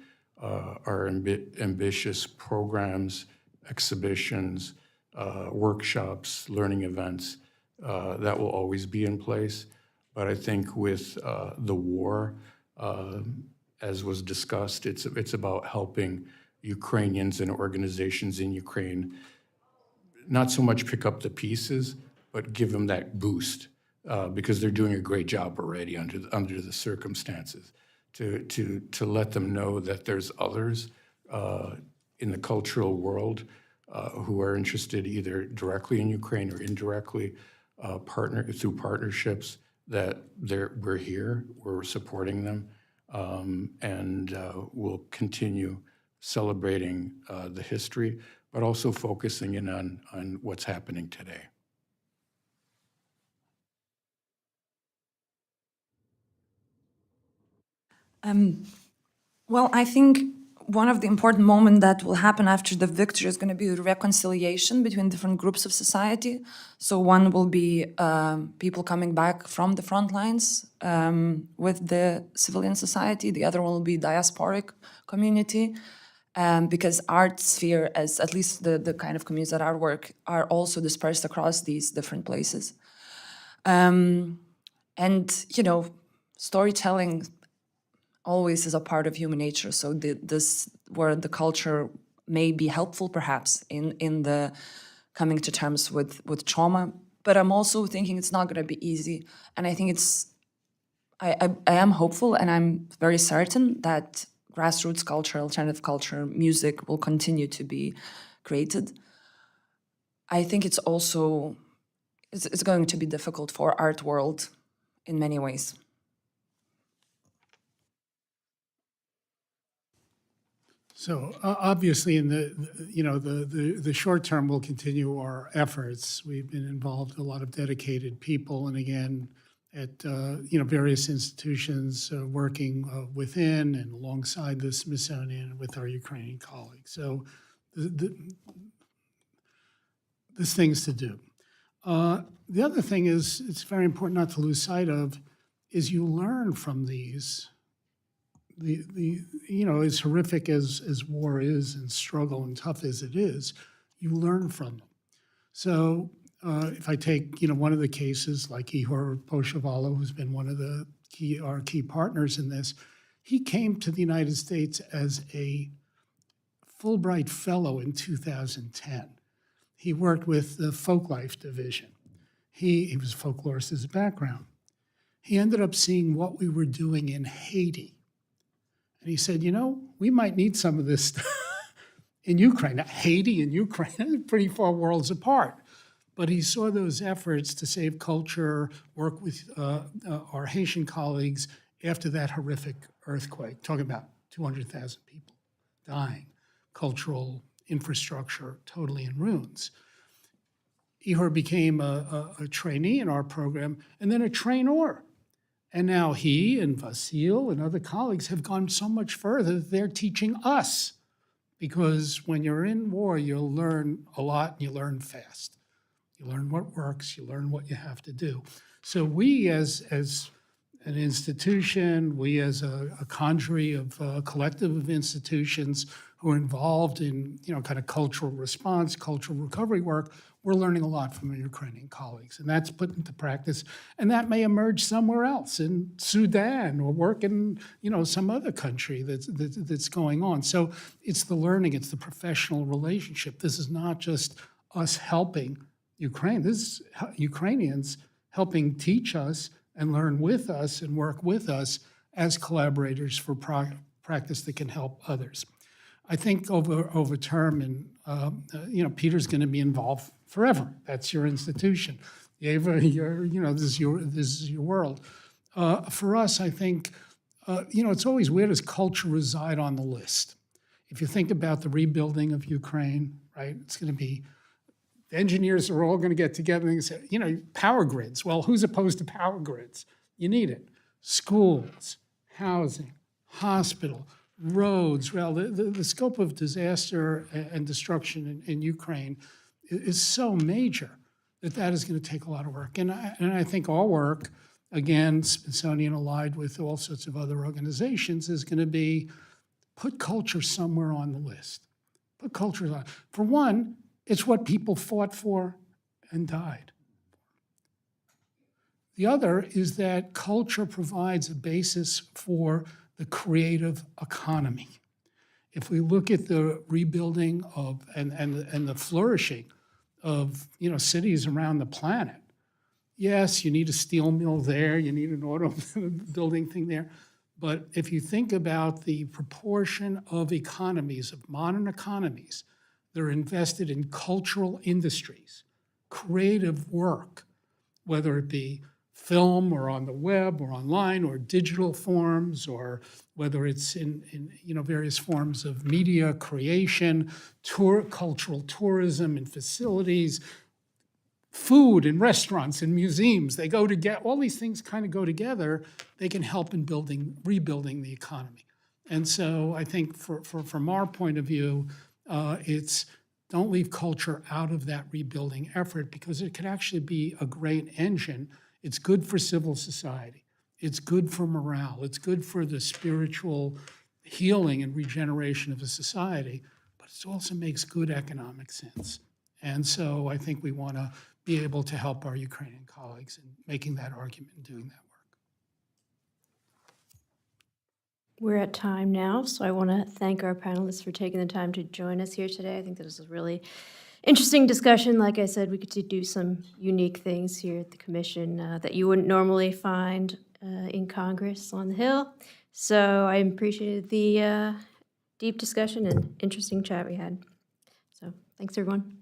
Our ambitious programs, exhibitions, workshops, learning events, that will always be in place. But I think with the war, as was discussed, it's about helping Ukrainians and organizations in Ukraine not so much pick up the pieces, but give them that boost because they're doing a great job already under the circumstances. To let them know that there's others in the cultural world who are interested either directly in Ukraine or indirectly through partnerships, that we're here, we're supporting them, and we'll continue celebrating the history, but also focusing in on what's happening today. Well, I think one of the important moments that will happen after the victory is going to be the reconciliation between different groups of society. So one will be people coming back from the front lines with the civilian society. The other one will be diasporic community, because art sphere, as at least the kind of communities that I work, are also dispersed across these different places. And, you know, storytelling always is a part of human nature. So this where the culture may be helpful, perhaps, in the coming to terms with trauma. But I'm also thinking it's not going to be easy. And I think I am hopeful, and I'm very certain that grassroots culture, alternative culture, music will continue to be created. I think it's also it's going to be difficult for art world in many ways. So obviously, in the short term, we'll continue our efforts. We've been involved, a lot of dedicated people, and again, at various institutions working within and alongside the Smithsonian with our Ukrainian colleagues. So there's things to do. The other thing is, it's very important not to lose sight of, is you learn from these. As horrific as war is and struggle and tough as it is, you learn from them. So if I take, one of the cases like Ihor Poshavalo, who's been one of our key partners in this, he came to the United States as a Fulbright Fellow in 2010. He worked with the Folklife Division. He was a folklorist as a background. He ended up seeing what we were doing in Haiti. And he said, we might need some of this stuff in Ukraine. Now, Haiti and Ukraine are pretty far worlds apart. But he saw those efforts to save culture, work with our Haitian colleagues after that horrific earthquake, talking about 200,000 people dying, cultural infrastructure totally in ruins. Ihor became a trainee in our program and then a trainor. And now he and Vasil and other colleagues have gone so much further that they're teaching us. Because when you're in war, you'll learn a lot and you learn fast. You learn what works, you learn what you have to do. So we as an institution, we as a cadre of a collective of institutions who are involved in kind of cultural response, cultural recovery work, we're learning a lot from our Ukrainian colleagues, and that's put into practice. And that may emerge somewhere else in Sudan or work in some other country that's going on. So it's the learning, it's the professional relationship. This is not just us helping Ukraine. This is Ukrainians helping teach us and learn with us and work with us as collaborators for practice that can help others. I think over term, and Peter's going to be involved forever. That's your institution. Eva, this is your world. For us, I think, it's always, where does culture reside on the list? If you think about the rebuilding of Ukraine, right, it's going to be, the engineers are all going to get together and say, power grids. Well, who's opposed to power grids? You need it. Schools, housing, hospital, roads. Well, the scope of disaster and destruction in Ukraine is so major that is going to take a lot of work. And I think our work, again, Smithsonian allied with all sorts of other organizations, is going to be put culture somewhere on the list. Put culture on. For one, It's what people fought for and died. The other is that culture provides a basis for the creative economy. If we look at the rebuilding of and the flourishing of cities around the planet, yes, you need a steel mill there, you need an auto building thing there, but if you think about the proportion of economies, of modern economies, that are invested in cultural industries, creative work, whether it be film or on the web or online or digital forms, or whether it's in various forms of media creation, cultural tourism and facilities, food and restaurants and museums, they go together. All these things kind of go together. They can help in rebuilding the economy. And so I think from our point of view, it's don't leave culture out of that rebuilding effort, because it could actually be a great engine. It's good for civil society. It's good for morale. It's good for the spiritual healing and regeneration of a society, but it also makes good economic sense. And so I think we want to be able to help our Ukrainian colleagues in making that argument and doing that work. We're at time now, so I want to thank our panelists for taking the time to join us here today. I think this was a really interesting discussion. Like I said, we get to do some unique things here at the Commission that you wouldn't normally find in Congress on the Hill. So I appreciated the deep discussion and interesting chat we had. So thanks, everyone.